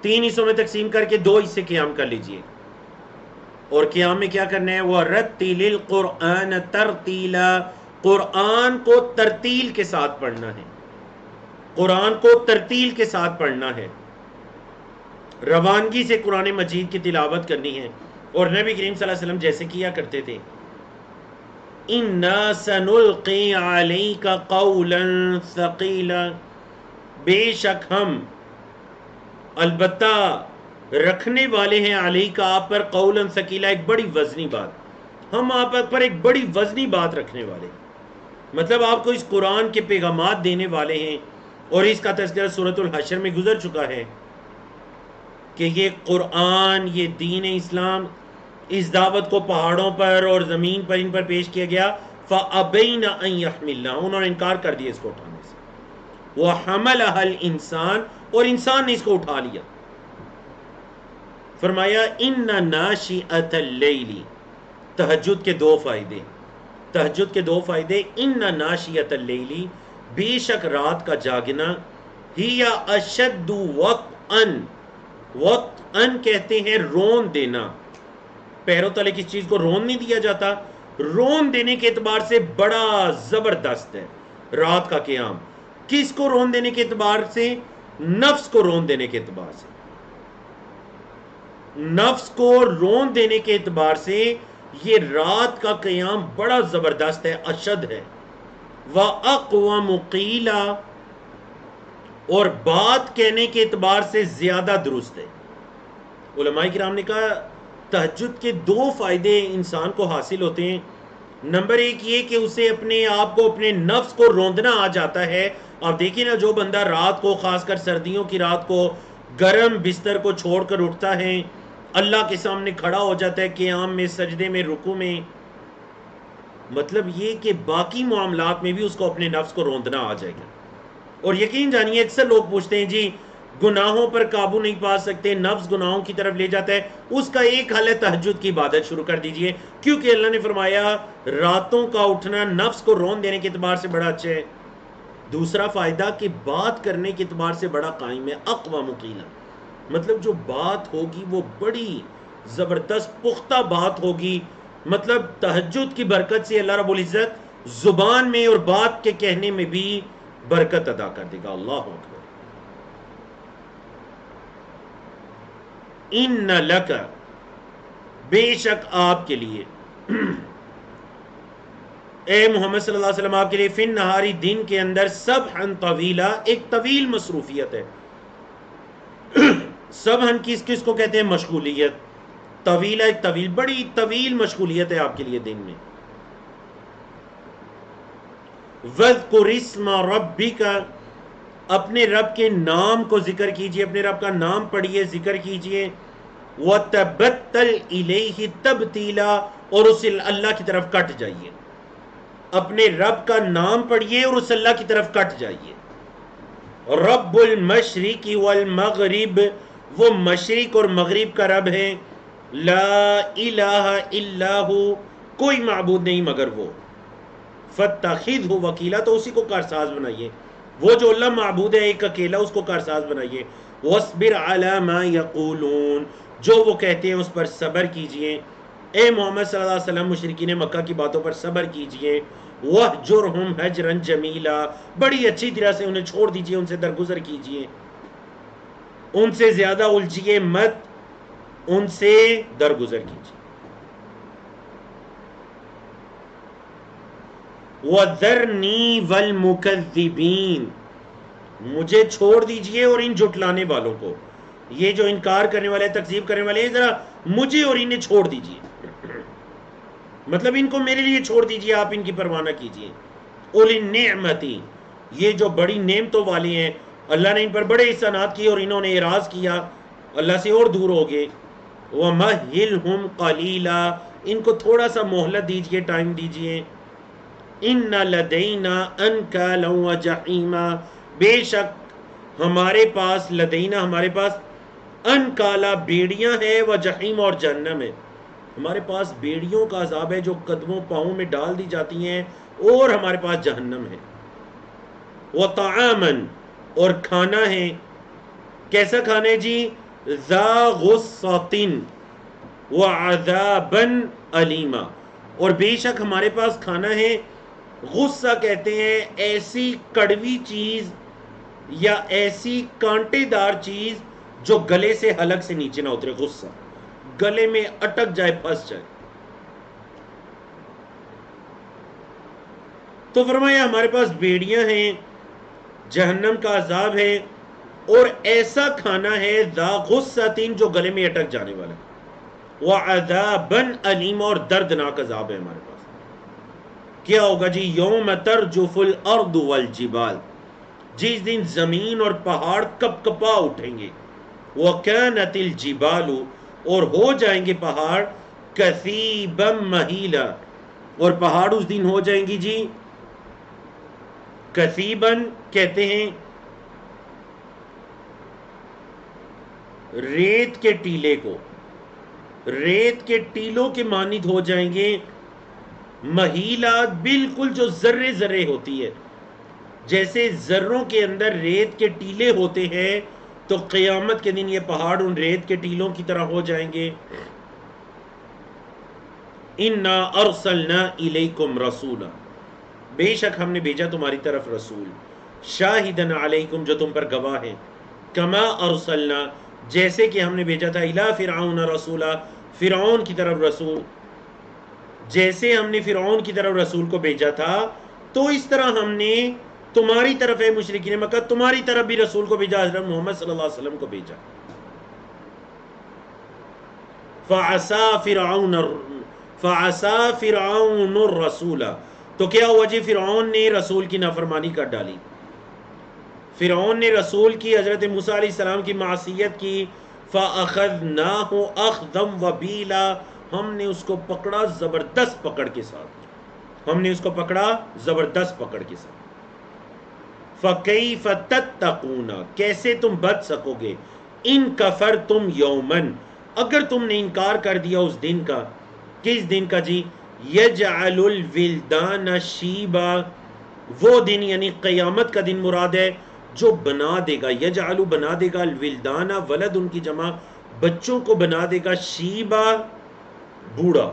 3 حصوں میں تقسیم کر کے 2 حصے قیام کر لیجئے. اور قیام میں کیا کرنا ہے؟ وَرَتِّلِ الْقُرْآنَ تَرْتِيلًا، قرآن کو ترتیل کے ساتھ پڑھنا ہے، قرآن کو ترتیل کے ساتھ پڑھنا ہے، روانگی سے قرآن مجید کی تلاوت کرنی ہے. اور نبی کریم صلی اللہ علیہ وسلم جیسے کیا کرتے تھے، اِنَّا سَنُلْقِي عَلَيْكَ قَوْلًا ثَقِيلًا، بے شک ہم البتہ رکھنے والے ہیں علیہ کا آپ پر، قولاً ثقیلا، ایک بڑی وزنی بات، ہم آپ پر ایک بڑی وزنی بات رکھنے والے، مطلب آپ کو اس قرآن کے پیغامات دینے والے ہیں. اور اس کا تذکرہ سورۃ الحشر میں گزر چکا ہے کہ یہ قرآن، یہ دین اسلام، اس دعوت کو پہاڑوں پر اور زمین پر ان پر پیش کیا گیا. فَأَبَيْنَ أَن يَحْمِلْنَا، انہوں نے انکار کر دیا اس کو اٹھانے سے. وَحَمَلَهَا الْإِنسان، اور انسان نے اس کو اٹھا لیا. فرمایا اِنَّ نَاشِئَةَ اللَّيْلِ، تہجد کے 2 فائدے، تہجد کے 2 فائدے. اِنَّ نَاشِئَةَ اللَّيْلِ، بے شک رات کا جاگنا، ہِیَ أَشَدُّ وَطْئًا، وطئن کہتے ہیں رون دینا، پیروں تلے کس چیز کو رون نہیں دیا جاتا، رون دینے کے اعتبار سے بڑا زبردست ہے رات کا قیام. کس کو رون دینے کے اعتبار سے؟ نفس کو رون دینے کے اعتبار سے، نفس کو رون دینے کے اعتبار سے یہ رات کا قیام بڑا زبردست ہے، اشد ہے. وَأَقْوَمُ قِيلًا، اور بات کہنے کے اعتبار سے زیادہ درست ہے. علماء کرام نے کہا تہجد کے 2 فائدے انسان کو حاصل ہوتے ہیں. نمبر 1 یہ کہ اسے اپنے آپ کو، اپنے نفس کو روندنا آ جاتا ہے. آپ دیکھیں نا، جو بندہ رات کو، خاص کر سردیوں کی رات کو، گرم بستر کو چھوڑ کر اٹھتا ہے، اللہ کے سامنے کھڑا ہو جاتا ہے قیام میں، سجدے میں، رکوع میں، مطلب یہ کہ باقی معاملات میں بھی اس کو اپنے نفس کو روندنا آ جائے گا. اور یقین جانیے اکثر لوگ پوچھتے ہیں جی گناہوں پر قابو نہیں پا سکتے، نفس گناہوں کی طرف لے جاتا ہے. اس کا ایک حل ہے تہجد کی عبادت شروع کر دیجئے، کیونکہ اللہ نے فرمایا راتوں کا اٹھنا نفس کو رون دینے کے اعتبار سے بڑا اچھا ہے. دوسرا فائدہ کہ بات کرنے کے اعتبار سے بڑا قائم ہے. اقوام قیلا، مطلب جو بات ہوگی وہ بڑی زبردست پختہ بات ہوگی. مطلب تہجد کی برکت سے اللہ رب العزت زبان میں اور بات کے کہنے میں بھی برکت ادا کر دے گا. اللہ اکبر. ان لک، بے شک آپ کے لیے، اے محمد صلی اللہ علیہ وسلم آپ کے لیے، فن نہاری دن کے اندر، سبحً طویلا، ایک طویل مصروفیت ہے. سبحً کس کو کہتے ہیں؟ مشغولیت. طویلہ ایک طویل، بڑی طویل مشغولیت ہے آپ کے لیے دن میں. وَاذْكُرِ اسْمَ رَبِّكَ، اپنے رب کے نام کو ذکر کیجئے، اپنے رب کا نام پڑھیے، ذکر کیجئے. وَتَبَتَّلْ إِلَيْهِ تَبْتِيلًا، اور اس اللہ کی طرف کٹ جائیے. اپنے رب کا نام پڑھیے اور اس اللہ کی طرف کٹ جائیے. رب المشرق والمغرب، وہ مشرق اور مغرب کا رب ہے، لا الہ الا ہو، کوئی معبود نہیں مگر وہ، فاتخذہ وکیلا، تو اسی کو کارساز بنائیے، وہ جو اللہ معبود ہے ایک اکیلا، اس کو کارساز بنائیے، واصبر علی ما یقولون، جو وہ کہتے ہیں اس پر صبر کیجئے، اے محمد صلی اللہ علیہ وسلم مشرکین مکہ کی باتوں پر صبر کیجئے، وَاہْجُرْهُمْ هَجْرًا جَمِيلًا، بڑی اچھی طرح سے انہیں چھوڑ دیجئے، ان سے درگزر کیجئے، ان سے زیادہ الجھیے مت، ان سے درگزر کیجئے، وَذَرْنِي وَالْمُكَذِّبِينَ، مجھے چھوڑ دیجئے اور ان جھٹلانے والوں کو، یہ جو انکار کرنے والے تکذیب کرنے والے ہیں، ذرا مجھے اور انہیں چھوڑ دیجئے، مطلب ان کو میرے لیے چھوڑ دیجئے، آپ ان کی پرواہ نہ کیجئے، اولی النعمتی، یہ جو بڑی نعمتوں والے ہیں، اللہ نے ان پر بڑے احسانات کیے اور انہوں نے اعراض کیا، اللہ سے اور دور ہو گئے، وَمَهِّلْهُمْ قَلِيلًا، ان کو تھوڑا سا مہلت دیجئے، ٹائم دیجئے، اِنَّ لَدَيْنَا أَنْكَالًا وَجَحِيمًا، بے شک ہمارے پاس، لدینا ہمارے پاس، انکالا بیڑیاں ہیں، و جہیم اور جہنم ہے، ہمارے پاس بیڑیوں کا عذاب ہے جو قدموں پاؤں میں ڈال دی جاتی ہیں، اور ہمارے پاس جہنم ہے، وطعامن، اور کھنا ہے، کیسا کھانا ہے جی، ذا غصۃ وعذابن علیما، اور بے شک ہمارے پاس کھانا ہے، غصہ کہتے ہیں ایسی کڑوی چیز یا ایسی کانٹے دار چیز جو گلے سے حلق سے نیچے نہ اترے، غصہ گلے میں اٹک جائے، پھنس جائے، تو فرمایا ہمارے پاس بیڑیاں ہیں، جہنم کا عذاب ہے، اور ایسا کھانا ہے ذا غصۃ جو گلے میں اٹک جانے والا، وعذابن علیم، اور دردناک عذاب ہے ہمارے پاس، کیا ہوگا جی، یوم ترجف الارض والجبال، جس دن زمین اور پہاڑ کپ کپا اٹھیں گے، وَكَانَتِ الْجِبَالُ، اور ہو جائیں گے پہاڑ، كَثِيبًا مَهِيلًا، اور پہاڑ اس دن ہو جائیں گی جی، کثیباً کہتے ہیں ریت کے ٹیلے کو، ریت کے ٹیلوں کے مانند ہو جائیں گے، مہیلا بالکل جو ذرے ذرے ہوتی ہے، جیسے ذروں کے اندر ریت کے ٹیلے ہوتے ہیں، تو قیامت کے دن یہ پہاڑ ان ریت کے ٹیلوں کی طرح ہو جائیں گے، اِنَّا أَرْسَلْنَا إِلَيْكُمْ رَسُولًا، بے شک ہم نے بھیجا تمہاری طرف رسول، شاہدن علیکم، جو تم پر گواہ ہے، کما ارسلنا، جیسے کہ ہم نے بھیجا تھا، الی فرعون رسولا، فرعون کی طرف رسول، جیسے ہم نے فرعون کی طرف رسول کو بھیجا تھا، تو اس طرح ہم نے تمہاری طرف ہے مشرکین مکہ، تمہاری طرف بھی رسول کو بھیجا، حضرت محمد صلی اللہ علیہ وسلم کو بھیجا، فعصا فرعون الرسول، تو کیا ہوا جی، فرعون نے رسول کی نافرمانی کر ڈالی، فرعون نے رسول کی، حضرت موسیٰ علیہ السلام کی معصیت کی، فَأَخَذْنَاهُ أَخْذًا وَبِيلًا، ہم نے اس کو پکڑا زبردست پکڑ کے ساتھ، ہم نے اس کو پکڑا زبردست پکڑ کے ساتھ، فَكَيْفَ تَتَّقُونَ، کیسے تم بچ سکو گے، ان کفرتم یومن، اگر تم نے انکار کر دیا اس دن کا، کس دن کا جی، یجعل الولدان شیبا، وہ دن یعنی قیامت کا دن مراد ہے، جو بنا دے گا، یجعل بنا دے گا، الولدان ولد ان کی جمع، بچوں کو بنا دے گا، شیبا بوڑھا،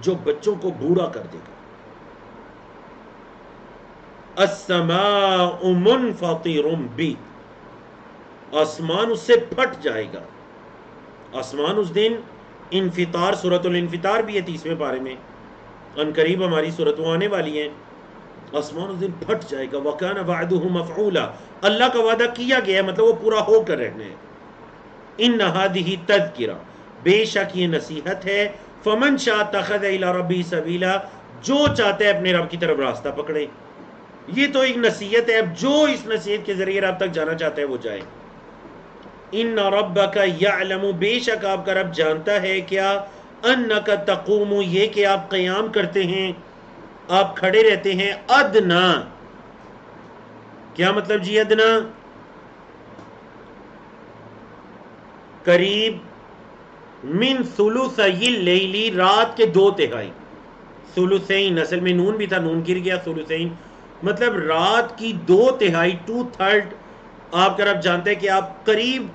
جو بچوں کو بوڑھا کر دے گا، السماء منفطر بی، آسمان اس سے پھٹ جائے گا، آسمان اس دن، انفطار، سورۃ الانفطار بھی ہے 30ویں پارے میں، ان قریب ہماری سورتوں آنے والی ہیں، آسمان اس دن پھٹ جائے گا، وَكَانَ وَعْدُهُ مَفْعُولًا، اللہ کا وعدہ کیا گیا ہے، مطلب وہ پورا ہو کر رہنے ہے، إِنَّ هَذِهِ تَذْكِرَةٌ، بے شک یہ نصیحت ہے، فَمَنْ شَاءَ اتَّخَذَ إِلَىٰ رَبِّهِ سَبِيلًا، جو چاہتے ہیں اپنے رب کی طرف راستہ پکڑے، یہ تو ایک نصیحت ہے، اب جو اس نصیحت کے ذریعے رب تک جانا چاہتا ہے وہ جائے، ان ربک یعلم، بے شک آپ کا رب جانتا ہے، کیا، انک تقوم، یہ کہ آپ قیام کرتے ہیں، آپ کھڑے رہتے ہیں، ادنا، کیا مطلب جی ادنا؟ قریب من ثلثی اللیلی، رات کے 2/3، ثلثین اصل میں نون بھی تھا، نون گر گیا، ثلثین مطلب رات کی 2/3، 2/3 آپ کر آپ جانتے ہیں کہ آپ قریب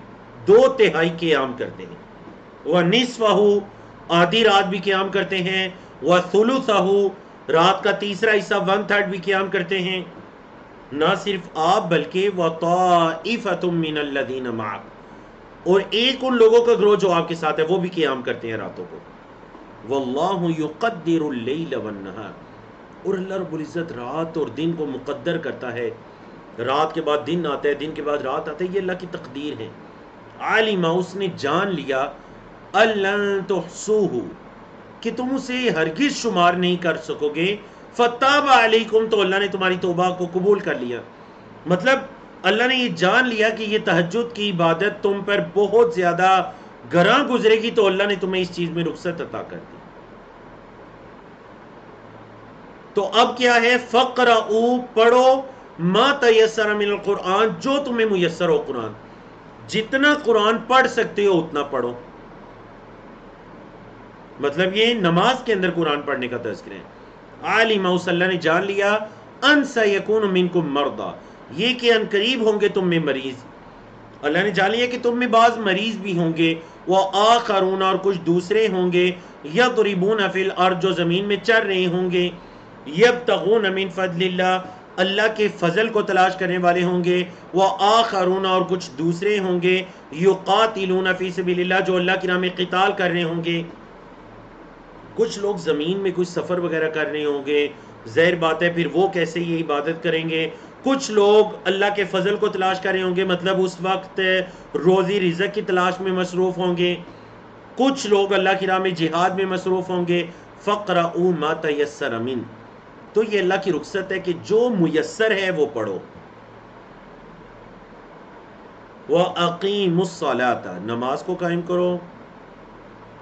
2/3 قیام کرتے ہیں، وَنِصْفَهُ آدھی رات بھی قیام کرتے ہیں، وَثُلُثَهُ رات کا تیسرا حصہ 1/3 بھی قیام کرتے ہیں۔ نہ صرف آپ بلکہ وَطَائِفَةٌ مِّنَ الَّذِينَ مَعَكَ، اور ایک ان لوگوں کا گروہ جو آپ کے ساتھ ہے وہ بھی قیام کرتے ہیں راتوں کو۔ وَاللَّهُ يُقَدِّرُ اللَّيْلَ وَالنَّهَارَ، اور اللہ رب العزت رات اور دن کو مقدر کرتا ہے، رات کے بعد دن آتا ہے، دن کے بعد رات آتا ہے، یہ اللہ کی تقدیر ہے۔ عالمہ، اس نے جان لیا، أَلَّن تُحْصُوهُ کہ تم اسے ہرگز شمار نہیں کر سکو گے، فتاب علیکم تو اللہ نے تمہاری توبہ کو قبول کر لیا۔ مطلب اللہ نے یہ جان لیا کہ یہ تہجد کی عبادت تم پر بہت زیادہ گراں گزرے گی، تو اللہ نے تمہیں اس چیز میں رخصت عطا کر دی۔ تو اب کیا ہے؟ فَقْرَؤُوا پڑھو، ما تَيَسَّرَ مِنَ الْقُرْآن جو تمہیں میسر ہو قرآن، جتنا قرآن پڑھ سکتے ہو اتنا پڑھو۔ مطلب یہ نماز کے اندر قرآن پڑھنے کا تذکرہ ہے۔ عالمہ، اس اللہ نے جان لیا، ان سیکون منکم مرضی، یہ کہ ان قریب ہوں گے تم میں مریض، اللہ نے جان لیا کہ تم میں بعض مریض بھی ہوں گے، وآخرون اور کچھ دوسرے ہوں گے، یضربون فی الارض جو زمین میں چر رہے ہوں گے، یبتغون من فضل اللہ اللہ کے فضل کو تلاش کرنے والے ہوں گے، وآخرون اور کچھ دوسرے ہوں گے، یقاتلون فی سبیل اللہ جو اللہ کی راہ میں قتال کر رہے ہوں گے۔ کچھ لوگ زمین میں کچھ سفر وغیرہ کر رہے ہوں گے، ظاہر بات ہے پھر وہ کیسے یہ عبادت کریں گے۔ کچھ لوگ اللہ کے فضل کو تلاش کر رہے ہوں گے، مطلب اس وقت روزی رزق کی تلاش میں مصروف ہوں گے۔ کچھ لوگ اللہ کی راہ میں جہاد میں مصروف ہوں گے۔ فَقْرَؤُوا مَا تَيَسَّرَ مِنْ، تو یہ اللہ کی رخصت ہے کہ جو میسر ہے وہ پڑھو۔ وَأَقِيمُوا الصَّلَاةَ نماز کو قائم کرو،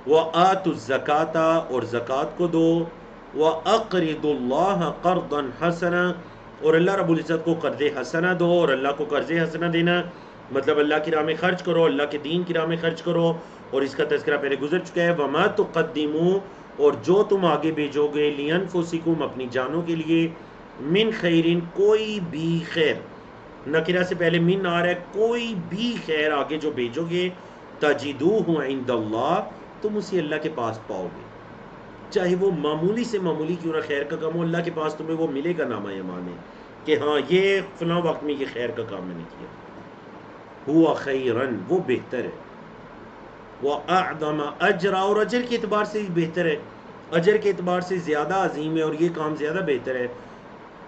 وَآتُوا الزَّكَاةَ اور زکوٰۃ کو دو، وَأَقْرِضُوا اللَّهَ قَرْضًا حَسَنًا اور اللہ رب العزت کو قرض حسنہ دو، اور اللہ کو قرض حسنہ دینا مطلب اللہ کی راہ میں خرچ کرو، اللہ کے دین کی راہ میں خرچ کرو، اور اس کا تذکرہ پہلے گزر چکا ہے۔ وَمَا تُقَدِّمُوا اور جو تم آگے بھیجو گے، لِأَنفُسِكُمْ اپنی جانوں کے لیے، من خیرن کوئی بھی خیر، نکرہ سے پہلے من آ رہا ہے، کوئی بھی خیر آگے جو بھیجو گے، تَجِدُوهُ عِندَ اللَّهِ تم اسے اللہ کے پاس پاؤ گے، چاہے وہ معمولی سے معمولی کیوں نہ خیر کا کام ہو، اللہ کے پاس تمہیں وہ ملے گا نامہ ایمان میں کہ ہاں یہ فلاں وقت میں یہ خیر کا کام میں نے کیا، ہوا خیرن وہ بہتر ہے، وَأَعْظَمَ أَجْرًا اور اجر کے اعتبار سے بہتر ہے، اجر کے اعتبار سے زیادہ عظیم ہے اور یہ کام زیادہ بہتر ہے۔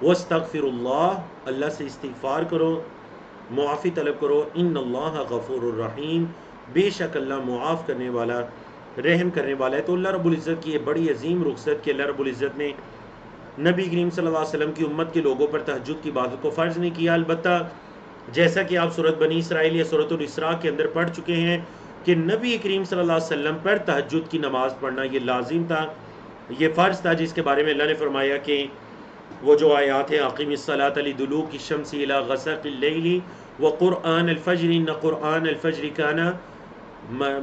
وَاسْتَغْفِرُ اللَّهَ اللہ سے استغفار کرو، معافی طلب کرو، ان اللہ غفور الرحیم بے شک اللہ معاف کرنے والا رحم کرنے والا ہے۔ تو اللہ رب العزت کی یہ بڑی عظیم رخصت کہ اللہ رب العزت نے نبی کریم صلی اللہ علیہ وسلم کی امت کے لوگوں پر تہجد کی عبادت کو فرض نہیں کیا، البتہ جیسا کہ آپ سورۃ بنی اسرائیل یا سورۃ الاسراء کے اندر پڑھ چکے ہیں کہ نبی کریم صلی اللہ علیہ وسلم پر تہجد کی نماز پڑھنا یہ لازم تھا، یہ فرض تھا، جس کے بارے میں اللہ نے فرمایا کہ وہ جو آیات ہیں اقیم الصلاۃ لدلوک الشمس الی غسق اللیل وقرآن الفجر ان قرآن الفجر کان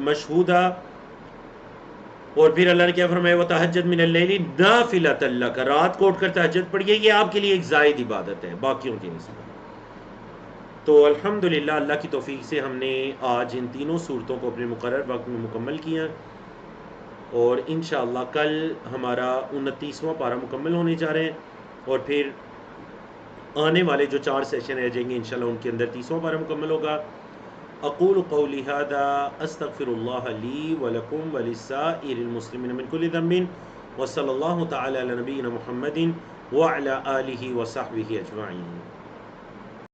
مشہودا، اور پھر اللہ نے کیا فرمایا وتہجد من اللیل نافلۃ لک، رات کو اٹھ کر تہجد پڑھیے، یہ آپ کے لیے ایک زائد عبادت ہے باقیوں کی نسبت۔ تو الحمدللہ اللہ کی توفیق سے ہم نے آج ان تینوں صورتوں کو اپنے مقرر وقت میں مکمل کیا، اور انشاءاللہ کل ہمارا 29واں پارہ مکمل ہونے جا رہے ہیں، اور پھر آنے والے جو 4 سیشن رہ جائیں گے انشاءاللہ ان کے اندر 30واں پارہ مکمل ہوگا۔ اقول قولی ھذا استغفر اللہ لی ولکم ولسائر المسلمین من کل ذنب وصلی اللہ تعالی علی نبینا محمد وعلی آلہ وصحبہ اجمعین۔